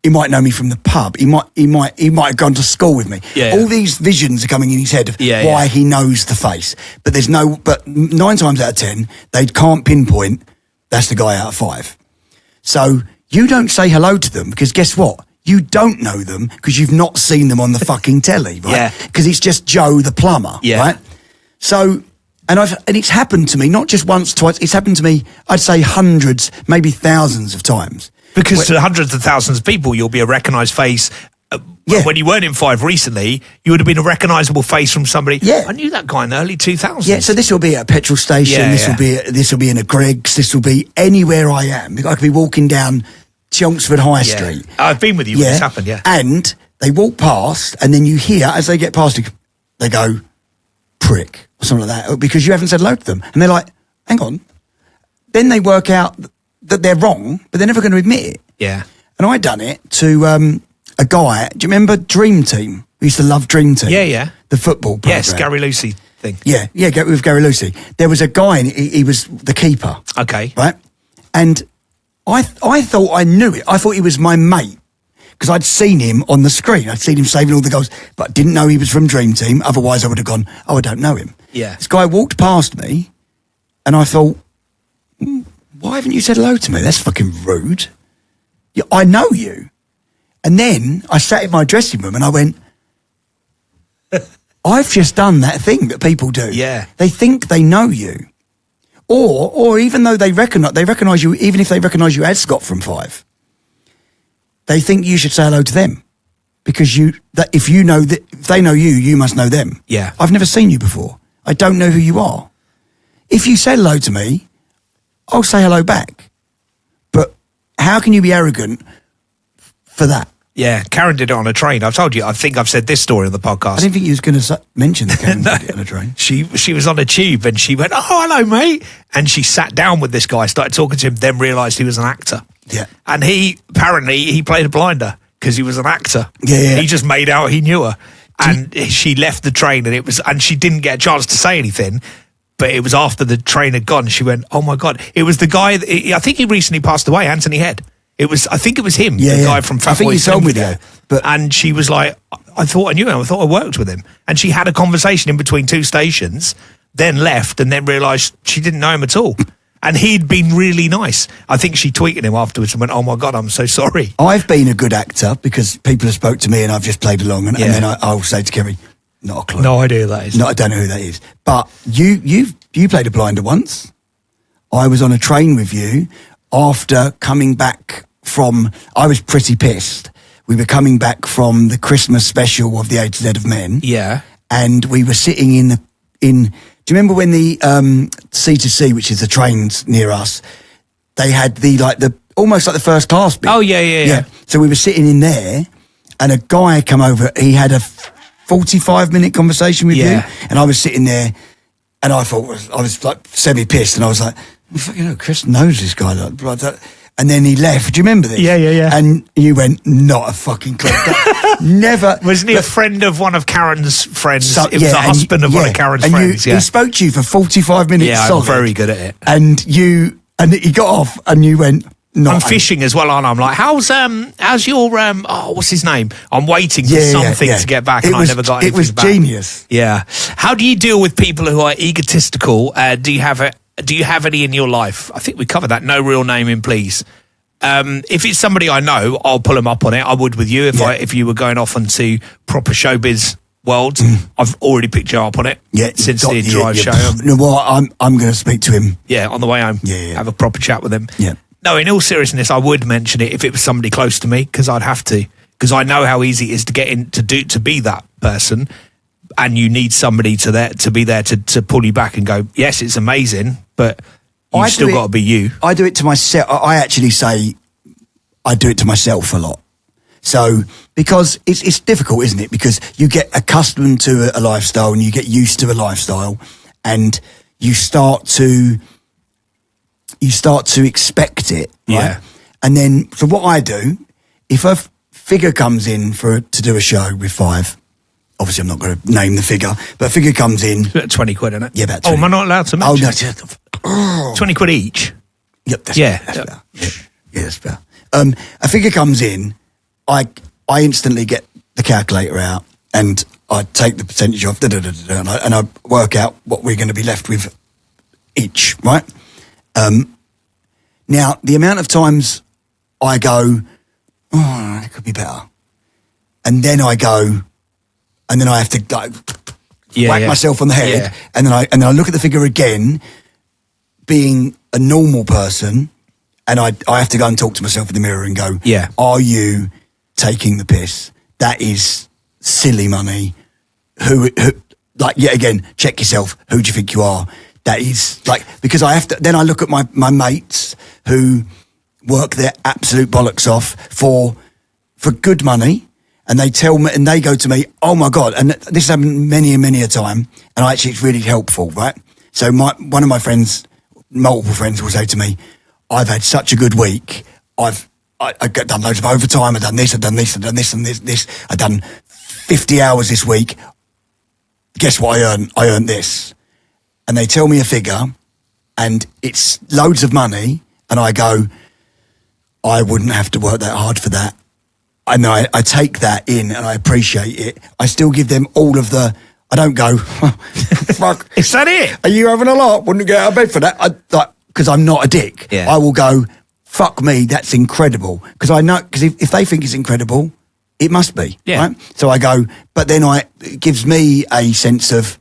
He might know me from the pub. He might have gone to school with me. Yeah. All these visions are coming in his head of why he knows the face. But 9 times out of 10, they can't pinpoint that's the guy out of 5. So you don't say hello to them because guess what? You don't know them because you've not seen them on the fucking telly, right? Yeah. Because it's just Joe the plumber, right? So, and it's happened to me, not just once, twice, it's happened to me, I'd say hundreds, maybe thousands of times. Because to hundreds of thousands of people, you'll be a recognised face. When you weren't in Five recently, you would have been a recognisable face from somebody. Yeah. I knew that guy in the early 2000s. Yeah, so this will be at a petrol station, this will be in a Greggs, this will be anywhere I am. I could be walking down Chelmsford High Street. I've been with you when this happened, And they walk past, and then you hear, as they get past, they go, prick, or something like that, because you haven't said hello to them. And they're like, hang on. Then they work out that they're wrong, but they're never going to admit it. Yeah. And I done it to a guy, do you remember Dream Team? We used to love Dream Team. Yeah. The football program. Yes, Gary Lucy thing. Yeah, with Gary Lucy. There was a guy, and he was the keeper. Okay. Right? And I thought I knew it. I thought he was my mate because I'd seen him on the screen. I'd seen him saving all the goals, but I didn't know he was from Dream Team. Otherwise, I would have gone, oh, I don't know him. Yeah. This guy walked past me, and I thought, why haven't you said hello to me? That's fucking rude. I know you. And then I sat in my dressing room and I went, I've just done that thing that people do. Yeah. They think they know you. Or even though they recognise you, even if they recognise you as Scott from Five, they think you should say hello to them. Because if they know you, you must know them. Yeah. I've never seen you before. I don't know who you are. If you say hello to me, I'll say hello back. But how can you be arrogant for that? Yeah, Karen did it on a train. I've told you, I think I've said this story on the podcast. I didn't think you was going to mention that Karen did it on a train. She was on a tube and she went, oh, hello, mate. And she sat down with this guy, started talking to him, then realised he was an actor. Yeah. And he played a blinder because he was an actor. Yeah. He just made out he knew her. And she left the train and she didn't get a chance to say anything. But it was after the train had gone. She went, oh my God. It was the guy, I think he recently passed away, Anthony Head. I think it was him, the guy from Fat I think Boys you told me Video. that. And she was like, I thought I knew him. I thought I worked with him. And she had a conversation in between 2 stations, then left and then realised she didn't know him at all. And he'd been really nice. I think she tweeted him afterwards and went, oh my God, I'm so sorry. I've been a good actor because people have spoke to me and I've just played along. And then I'll say to Kerry, not a clue. No idea who that is. No, I don't know who that is. But you played a blinder once. I was on a train with you after coming back I was pretty pissed. We were coming back from the Christmas special of the A to Z of Men. Yeah. And we were sitting in do you remember when the C2C, which is the trains near us, they had almost like the first class bit. Oh, yeah. So we were sitting in there and a guy come over, he had a 45-minute conversation with you, and I was sitting there and I thought, I was like semi-pissed and I was like, fucking hell, Chris knows this guy. And then he left. Do you remember this? Yeah. And you went, not a fucking clue. Never. Wasn't he a friend of one of Karen's friends? So, it was a husband of one of Karen's friends. He spoke to you for 45 minutes. Yeah, solid, I'm very good at it. And he got off and you went, no. I'm fishing as well, aren't I? I'm like, how's your, what's his name? I'm waiting for something to get back and I never got anything It was back. genius. Yeah. How do you deal with people who are egotistical? Do you have any in your life? I think we covered that. No real naming, please. If it's somebody I know, I'll pull them up on it. I would with you if you were going off into proper showbiz world. I've already picked you up on it. Yeah, since the drive show. No, well, I'm going to speak to him. Yeah, on the way home. Yeah. Have a proper chat with him. Yeah. No, in all seriousness, I would mention it if it was somebody close to me because I'd have to, because I know how easy it is to get in to be that person, and you need somebody to be there to pull you back and go, yes, it's amazing, but you've still got to be you. I do it to myself. I actually say I do it to myself a lot So, because it's difficult, isn't it? Because you get accustomed to a lifestyle and you get used to a lifestyle, and you start to expect it, right? Yeah. And then, so what I do, if a figure comes in to do a show with Five, obviously I'm not going to name the figure, but a figure comes in. About 20 quid, isn't it? Yeah, about Oh, 20. am I not allowed to Oh, mention? no. 20 quid each. Yep, that's Yeah. better. That's better. Yeah, that's better. A figure comes in, I instantly get the calculator out and I take the percentage off, and I work out what we're going to be left with each, right? Now, the amount of times I go, oh, it could be better. And then I go, and then I have to like, whack myself on the head, Yeah. and then I look at the figure again, being a normal person, and I have to go and talk to myself in the mirror and go, Yeah. are you taking the piss? That is silly money. Who like, yet again, check yourself. Who do you think you are? That is like, because I have to, then I look at my mates who work their absolute bollocks off for good money, and they tell me, and they go to me, oh my God, and this happened many and many a time, and actually it's really helpful, right? So one of my friends, multiple friends will say to me, I've had such a good week, I've done loads of overtime, I've done this, I've done this, I've done this and this, I've done 50 hours this week, guess what I earn? I earn this. And they tell me a figure, and it's loads of money, and I go, I wouldn't have to work that hard for that. And I take that in and I appreciate it. I still give them all of the, I don't go, fuck. Is that it? Are you having a lot? Wouldn't you get out of bed for that? Because I'm not a dick. Yeah. I will go, fuck me, that's incredible. Because I know, because if they think it's incredible, it must be. Yeah. Right? So I go, but then it gives me a sense of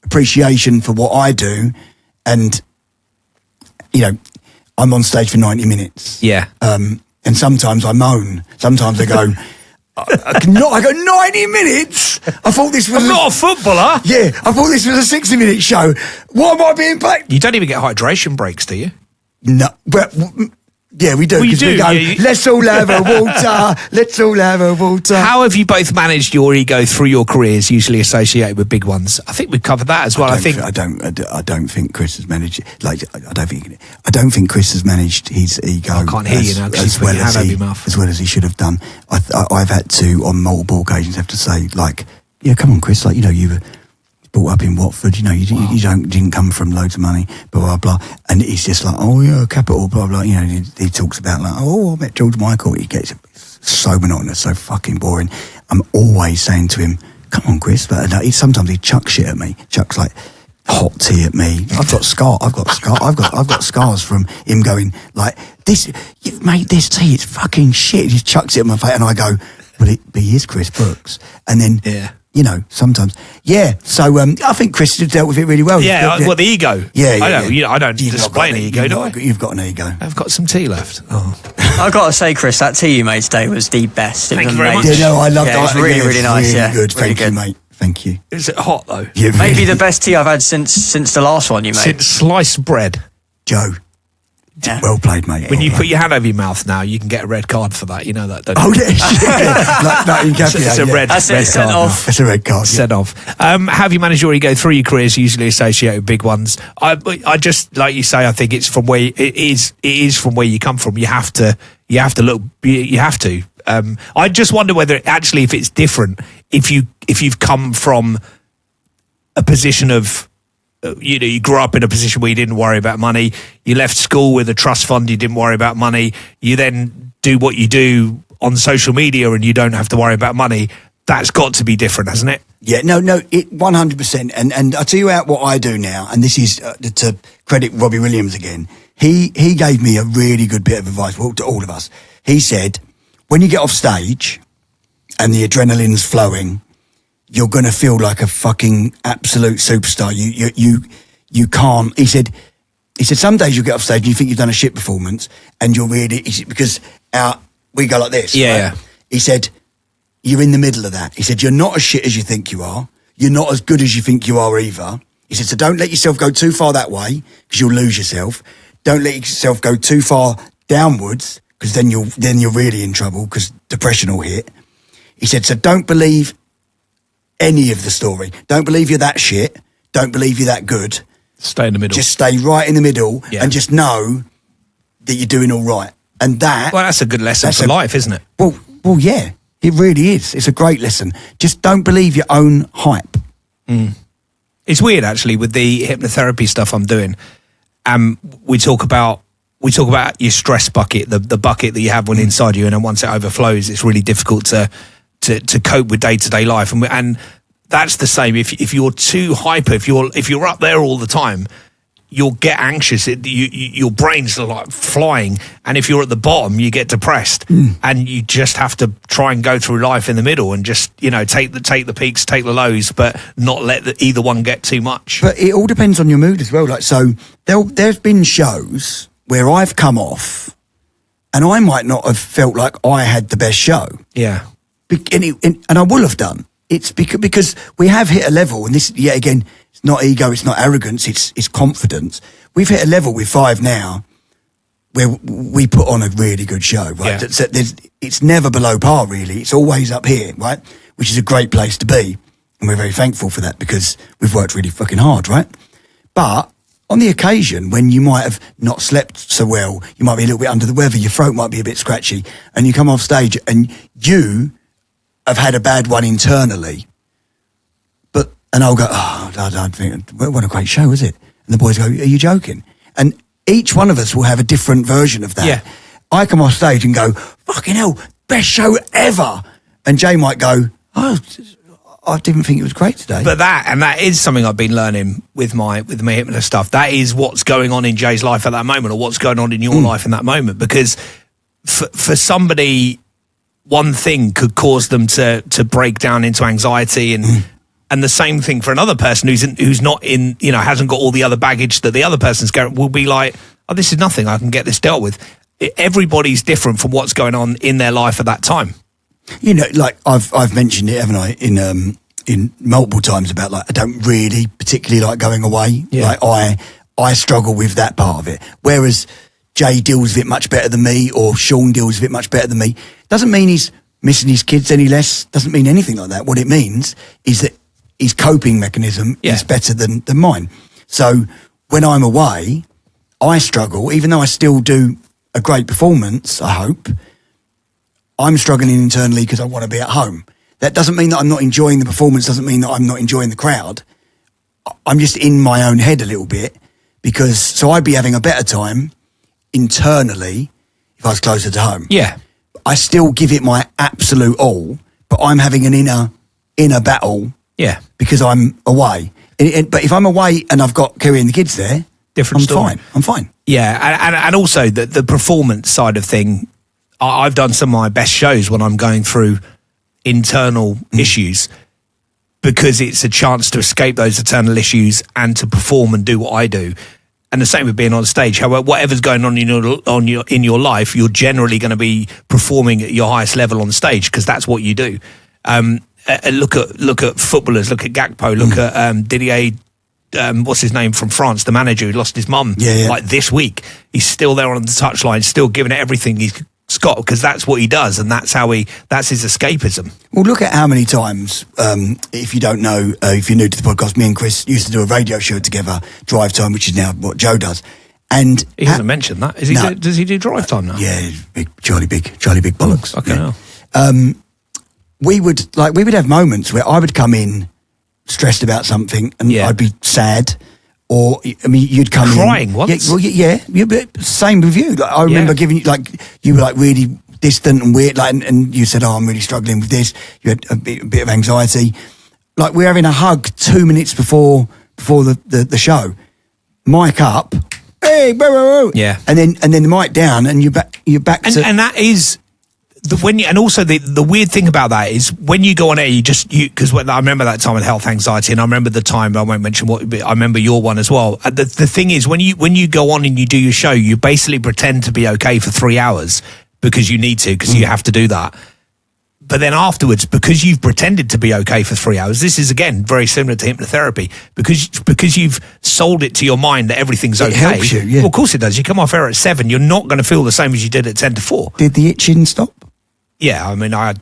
appreciation for what I do. And, you know, I'm on stage for 90 minutes. Yeah. And sometimes I moan. Sometimes I go, I go, 90 minutes? I thought this was I'm not a footballer. Yeah, I thought this was a 60-minute show. What am I being paid? You don't even get hydration breaks, do you? No, but yeah, we do. Well, you 'cause we do, go, yeah, you- let's all have a water. Let's all have a water. How have you both managed your ego through your careers, usually associated with big ones? I think we've covered that as well. I think I don't think Chris has managed. Like, I don't think Chris has managed his ego. I can't hear you now 'cause you've put your hand over your mouth. as well as he should have done. I've had to, on multiple occasions, have to say, like, yeah, come on, Chris. Like, you know, you were brought up in Watford. You know, you didn't come from loads of money. Blah blah blah. And he's just like, oh yeah, capital. Blah blah. You know, he talks about like, oh, I met George Michael. He gets so monotonous, so fucking boring. I'm always saying to him, come on, Chris. But sometimes he chucks shit at me. Chucks like hot tea at me. I've got scars from him going like, this. You've made this tea. It's fucking shit. He chucks it at my face, and I go, well, he is Chris Brooks. And then Yeah. You know, sometimes, yeah. So I think Chris has dealt with it really well. yeah, well, the ego. Yeah, I don't. You know, I don't You've not display got an ego, do I? You've got an ego. I've got some tea left. Oh, I've got to say, Chris, that tea you made today was the best. It Thank was you very much. amazing. Yeah, no, I love Yeah, that. it was really, Yeah, really it's nice. Really Yeah, good. really Thank you, mate. Thank you. is it hot though? Yeah, Maybe really. the best tea I've had since the last one you made. Since sliced bread. Joe. Yeah. Well played, mate. When Well you played. put your hand over your mouth now, you can get a red card for that. You know that, don't you? Oh yeah, shit. like in Cafe, It's a yeah. red, That's it, red sent card. off. It's a red card. Yeah. Set off. How have you managed your ego through your careers, usually associated with big ones? I just, like you say, I think it's from where it is from where you come from. You have to look. You have to. I just wonder whether if it's different if you've come from a position of. You grew up in a position where you didn't worry about money. You left school with a trust fund. You didn't worry about money. You then do what you do on social media, and you don't have to worry about money. That's got to be different, hasn't it? Yeah, no, it 100%. And I tell you what I do now, and this is to credit Robbie Williams again. He gave me a really good bit of advice, well, to all of us. He said, when you get off stage and the adrenaline's flowing, you're going to feel like a fucking absolute superstar. You can't. He said, some days you get off stage and you think you've done a shit performance, and you're really, because we go like this. Yeah, right? He said, you're in the middle of that. He said, you're not as shit as you think you are. You're not as good as you think you are either. He said, so don't let yourself go too far that way, because you'll lose yourself. Don't let yourself go too far downwards, because then you're really in trouble, because depression will hit. He said, so don't believe any of the story. Don't believe you're that shit. Don't believe you're that good. Stay in the middle. Just stay right in the middle and just know that you're doing all right. And that... Well, that's a good lesson for life, isn't it? Well, yeah, it really is. It's a great lesson. Just don't believe your own hype. It's weird, actually, with the hypnotherapy stuff I'm doing. We talk about your stress bucket, the bucket that you have when inside you, and then once it overflows, it's really difficult to cope with day-to-day life. And that's the same. If you're too hyper, if you're up there all the time, you'll get anxious. Your brain's like flying, and if you're at the bottom, you get depressed, and you just have to try and go through life in the middle and just take the peaks, take the lows, but not let either one get too much. But it all depends on your mood as well. Like, so there's been shows where I've come off, and I might not have felt like I had the best show. Yeah, and I will have done. It's because we have hit a level, and this, yet again, it's not ego, it's not arrogance, it's confidence. We've hit a level with Five now where we put on a really good show, right? Yeah. So it's never below par, really. It's always up here, right? Which is a great place to be. And we're very thankful for that because we've worked really fucking hard, right? But on the occasion when you might have not slept so well, you might be a little bit under the weather, your throat might be a bit scratchy, and you come off stage and you have had a bad one internally, and I'll go, oh, I don't think, what a great show, is it? And the boys go, are you joking? And each one of us will have a different version of that. Yeah. I come off stage and go, fucking hell, best show ever. And Jay might go, oh, I didn't think it was great today. But that is something I've been learning with my hypnotist stuff. That is what's going on in Jay's life at that moment, or what's going on in your life in that moment. Because for somebody, one thing could cause them to break down into anxiety, and the same thing for another person who's not in, hasn't got all the other baggage that the other person's got, will be like, oh, this is nothing, I can get this dealt with. Everybody's different from what's going on in their life at that time. Like I've mentioned it, haven't I, in multiple times about, like, I don't really particularly like going away. Yeah. Like I struggle with that part of it. Whereas Jay deals with it much better than me, or Sean deals with it much better than me. Doesn't mean he's missing his kids any less. Doesn't mean anything like that. What it means is that his coping mechanism is better than mine. So when I'm away, I struggle, even though I still do a great performance, I hope. I'm struggling internally because I want to be at home. That doesn't mean that I'm not enjoying the performance, doesn't mean that I'm not enjoying the crowd. I'm just in my own head a little bit, so I'd be having a better time internally if I was closer to home. Yeah. I still give it my absolute all, but I'm having an inner battle. Yeah. Because I'm away. But if I'm away and I've got Kerry and the kids there, different story. I'm fine. Yeah, and also the performance side of thing, I've done some of my best shows when I'm going through internal issues, because it's a chance to escape those internal issues and to perform and do what I do. And the same with being on stage. However, whatever's going on in your life, you're generally going to be performing at your highest level on stage, because that's what you do. Look at footballers. Look at Gakpo. Look at Didier. What's his name from France? The manager who lost his mum. Like this week, he's still there on the touchline, still giving it everything he's got, because that's what he does, and that's his escapism. Well, look at how many times, if you don't know, if you're new to the podcast, me and Chris used to do a radio show together, Drive Time, which is now what Joe does. And he hasn't mentioned that. Does he do Drive Time now? Yeah, Charlie Big bollocks. Okay. Yeah. We would have moments where I would come in stressed about something, and I'd be sad, or you'd come crying in, once. Same with you. Like, I remember giving you, you were really distant and weird, and you said, "Oh, I'm really struggling with this." You had a bit of anxiety. Like, we're having a hug 2 minutes before the show. Mic up, hey, whoa, whoa, whoa. Yeah, and then the mic down, and you're back and that is. And also the weird thing about that is when you go on air, because I remember that time with health anxiety, and I remember the time, I won't mention what, but I remember your one as well. The thing is, when you go on and you do your show, you basically pretend to be okay for 3 hours because you need to, because you have to do that. But then afterwards, because you've pretended to be okay for 3 hours, this is again very similar to hypnotherapy, because you've sold it to your mind that everything's okay. It helps you, yeah. Well, of course it does. You come off air at 7, you're not going to feel the same as you did at 10 to 4. Did the itching stop? Yeah, I mean, I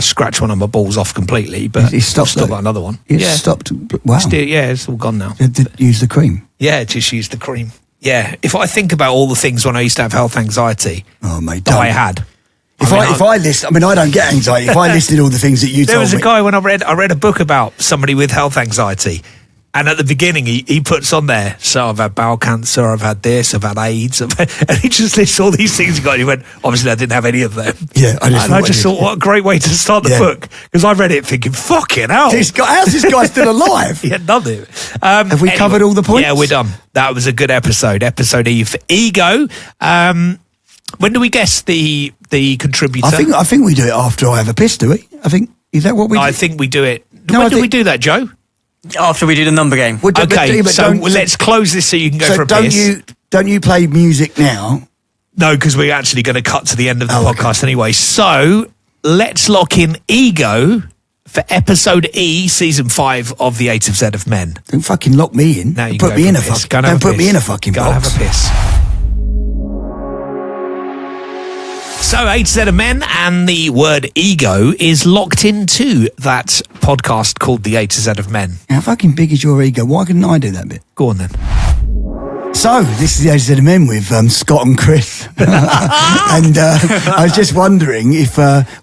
scratched one of my balls off completely, but It's stopped, I've still though. got another one. It's yeah, stopped. Wow. it's all gone now. Use the cream. Yeah, just use the cream. Yeah, if I think about all the things when I used to have health anxiety Oh, mate. that Don't. I had. If I list, I mean, I don't get anxiety. If I listed all the things that you There told was a me. guy when I read a book about somebody with health anxiety, and at the beginning he puts on there, so I've had bowel cancer, I've had this, I've had AIDS, and he just lists all these things he got. And he went, obviously I didn't have any of them. Yeah, I just thought, what a great way to start the Yeah. book, because I read it thinking, fucking hell. How's this guy still alive? He had nothing. Have we covered all the points? Yeah, we're done. That was a good episode. Episode E for Ego. When do we guess the contributor? I think we do it after I have a piss, do we? Is that what we do? I think we do it. No, when I do think- we do that, Joe? After we do the number game. Well, Okay, but so let's close this so you can go for a piss. Don't you play music now? No, because we're actually going to cut to the end of the Oh, okay. podcast anyway. So let's lock in Ego for episode E, season 5 of the A to Z of Men. Don't fucking lock me in. Now you Put can me go in for a piss. fucking. Go and have Don't a put me piss. in a fucking Go box. and have a piss. So A to Z of Men and the word ego is locked into that podcast called the A to Z of Men. How fucking big is your ego? Why couldn't I do that bit? Go on then. So, this is the AZ of Men with Scott and Chris. And I was just wondering if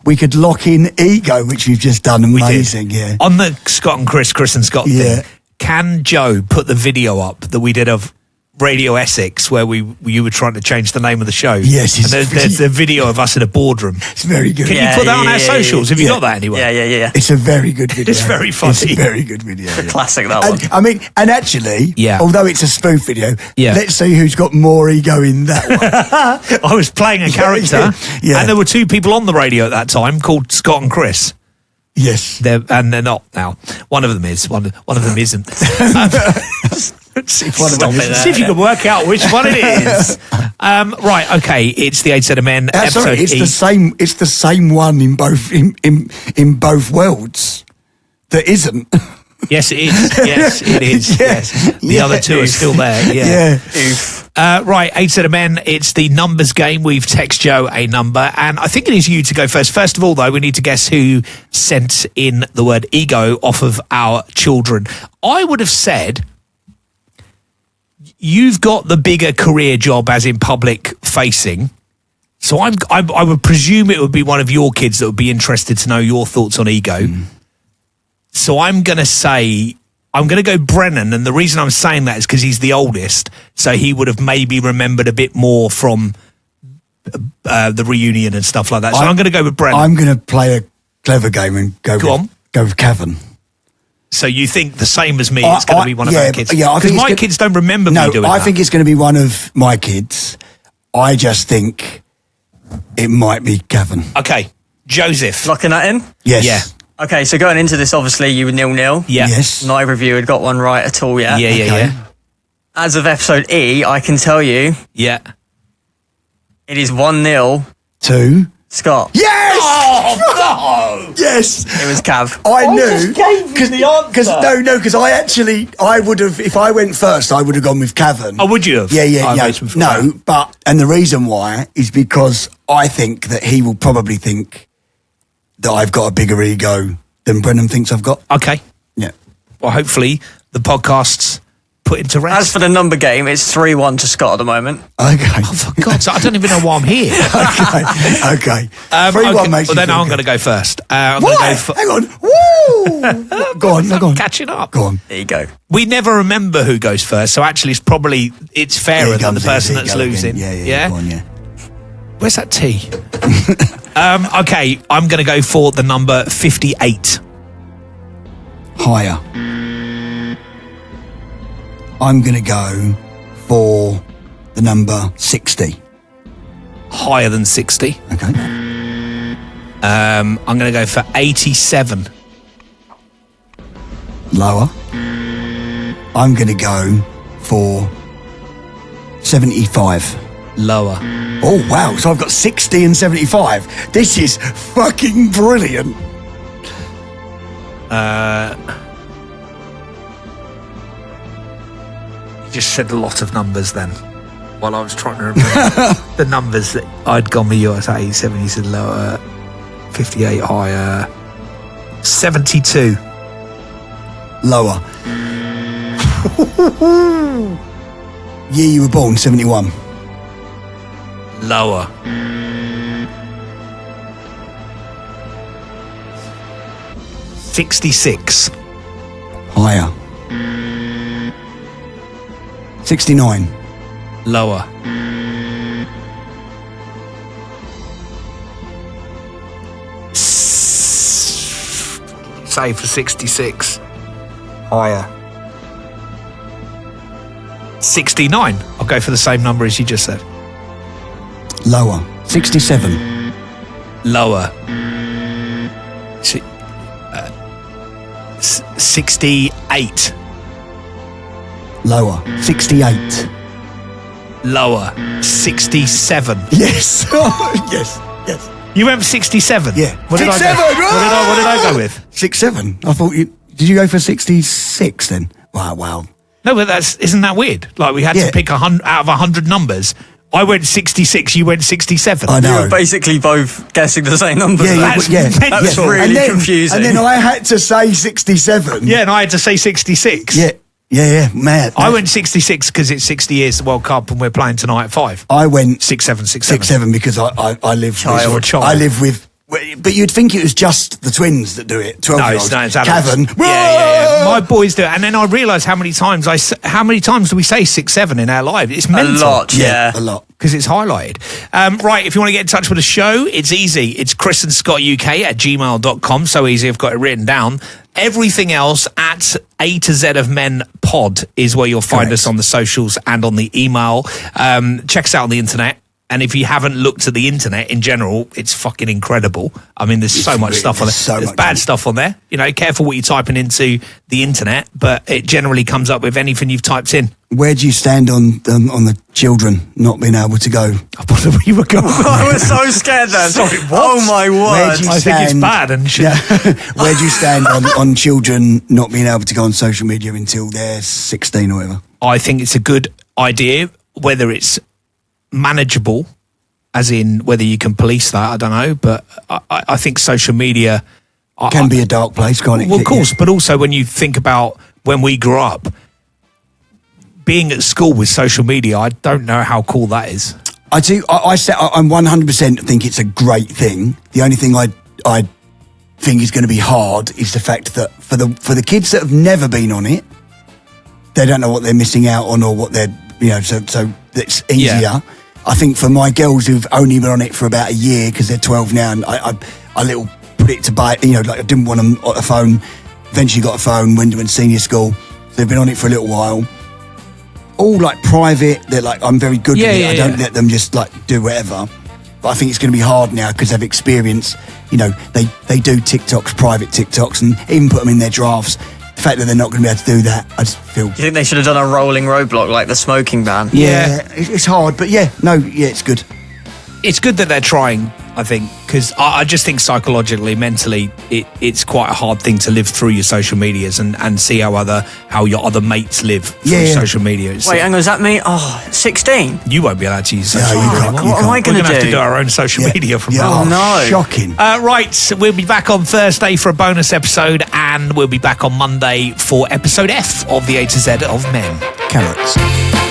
we could lock in ego, which we've just done. Amazing, yeah. On the Scott and Chris and Scott Yeah. thing, can Joe put the video up that we did of Radio Essex where you were trying to change the name of the show? Yes, And it's there's a video of us in a boardroom. It's very good. Can you put that on our socials? Have you got that anywhere? Yeah. It's a very good video. It's very funny. It's a very good video. yeah. Classic, that one. And, I mean, and actually, Yeah. although it's a spoof video, Yeah. let's see who's got more ego in that one. I was playing a character, Yeah. and there were two people on the radio at that time called Scott and Chris. Yes. They're not now. One of them is. One of them isn't. See if you can work out which one it is. Right. Okay. It's the 8 Set of Men. Episode Sorry, it's E. the same. It's the same one in both in both worlds. That isn't. Yes, it is. Yes, it is. Yeah. Yes. The Yeah. other two are still there. Yeah. Right, 8 Set of Men. It's the numbers game. We've texted Joe a number, and I think it is you to go first. First of all, though, we need to guess who sent in the word ego off of our children. I would have said you've got the bigger career job as in public facing. So I would presume it would be one of your kids that would be interested to know your thoughts on ego. So I'm going to go Brennan, and the reason I'm saying that is because he's the oldest, so he would have maybe remembered a bit more from the reunion and stuff like that. So I'm going to go with Brennan. I'm going to play a clever game and go on. with Kevin. So you think the same as me? It's going to be one of our kids? Yeah, I Because think my kids don't remember No, me doing I that. think it's going to be one of my kids. I just think it might be Kevin. Okay, Joseph. Locking that in? Yes. Yeah. Okay, so going into this, obviously, you were 0-0. Yeah. Yes. Neither of you had got one right at all yet. Yeah, Okay. yeah. As of episode E, I can tell you Yeah. it is 1-0 2. Scott. Yes! Oh, no! Yes! It was Cav. I knew. just gave you the answer. Because I would have, if I went first, I would have gone with Kevin. Oh, would you have? Yeah, Oh, yeah. makes me feel No, bad. and the reason why is because I think that he will probably think that I've got a bigger ego than Brennan thinks I've got. Okay. Yeah. Well, hopefully the podcast's put into rest. As for the number game, it's 3-1 to Scott at the moment. Okay. Oh, for God's sake, I don't even know why I'm here. Okay. 3-1 okay. makes Well, you then feel I'm good. going to go first. I'm gonna Why? go for- Hang on. Woo! Go on. No, go on. catching up. Go on. There you go. We never remember who goes first, so actually it's fairer Here than the comes person it. that's Here you go losing. again. Yeah. Go on, yeah. Where's that T? Okay, I'm going to go for the number 58. Higher. I'm going to go for the number 60. Higher than 60. Okay. I'm going to go for 87. Lower. I'm going to go for 75. Lower. Oh, wow. So I've got 60 and 75. This is fucking brilliant. You just said a lot of numbers then. While I was trying to remember the numbers that I'd gone with yours, 87, you said lower. 58 higher. 72. Lower. Year you were born, 71. Lower. 66. Higher. 69. Lower. 'Say for 66. Higher. 69. I'll go for the same number as you just said. Lower. 67. Lower. 68. Lower. 68. Lower. 67. Yes. Yes. Yes. You went for 67? Yeah. What did 67, I go? What did I go with? 67. I thought you... Did you go for 66 then? Wow. No, but isn't that weird? Like we had Yeah. to pick out of 100 numbers. I went 66, you went 67. I You know. were basically both guessing the same number. Yeah, That's mental. That's really and then, confusing. And then I had to say 67. Yeah, and I had to say 66. Yeah, mad. I went 66 because it's 60 years the World Cup and we're playing tonight at 5. I went 6-7, 6-7. 6-7 because I live Child. with... Child. I live with... But you'd think it was just the twins that do it. 12 No, years it's adults. Cavan. Yeah. My boys do it, and then I realised how many times do we say 6-7 in our life? It's a mental. lot, yeah. A lot. Because it's highlighted. Right, if you want to get in touch with the show, it's easy. It's chrisandscottuk@gmail.com. So easy, I've got it written down. Everything else at A to Z of Men Pod is where you'll find Correct. us on the socials and on the email. Check us out on the internet. And if you haven't looked at the internet in general, it's fucking incredible. I mean, there's so much stuff on there. there's so There's much bad on it. stuff on there. You know, careful what you're typing into the internet, but it generally comes up with anything you've typed in. Where do you stand on the children not being able to go? I wonder where you were going. I was so scared then. Sorry, what? Oh my Where word. do you I think it's stand- bad and should. Yeah. Where do you stand on children not being able to go on social media until they're 16 or whatever? I think it's a good idea, whether it's manageable, as in whether you can police that, I don't know. But I think social media Can be a dark place, can't it? Well, of course, but also when you think about when we grew up, being at school with social media, I don't know how cool that is. I'm 100% think it's a great thing. The only thing I think is going to be hard is the fact that for the kids that have never been on it, they don't know what they're missing out on or what they're, so it's easier. Yeah. I think for my girls who've only been on it for about a year because they're 12 now, and I little put it to bite, like I didn't want them on a phone. Eventually got a phone when senior school. So they've been on it for a little while. All like private. They're like, I'm very good at it. I don't let them just like do whatever. But I think it's going to be hard now because they've experienced, they do TikToks, private TikToks, and even put them in their drafts. The fact that they're not going to be able to do that, I just feel... Do you think they should have done a rolling roadblock like the smoking ban? Yeah, it's hard, but it's good. It's good that they're trying, I think, because I just think psychologically, mentally, it's quite a hard thing to live through your social medias and see how your other mates live through social media. Wait, hang on, does that mean 16? You won't be allowed to use No, social you media. can't. anymore. What am I We're gonna going to have to do? do our own social media from now on. no. Shocking. Right, so we'll be back on Thursday for a bonus episode, and we'll be back on Monday for episode F of the A to Z of Men. Carrots.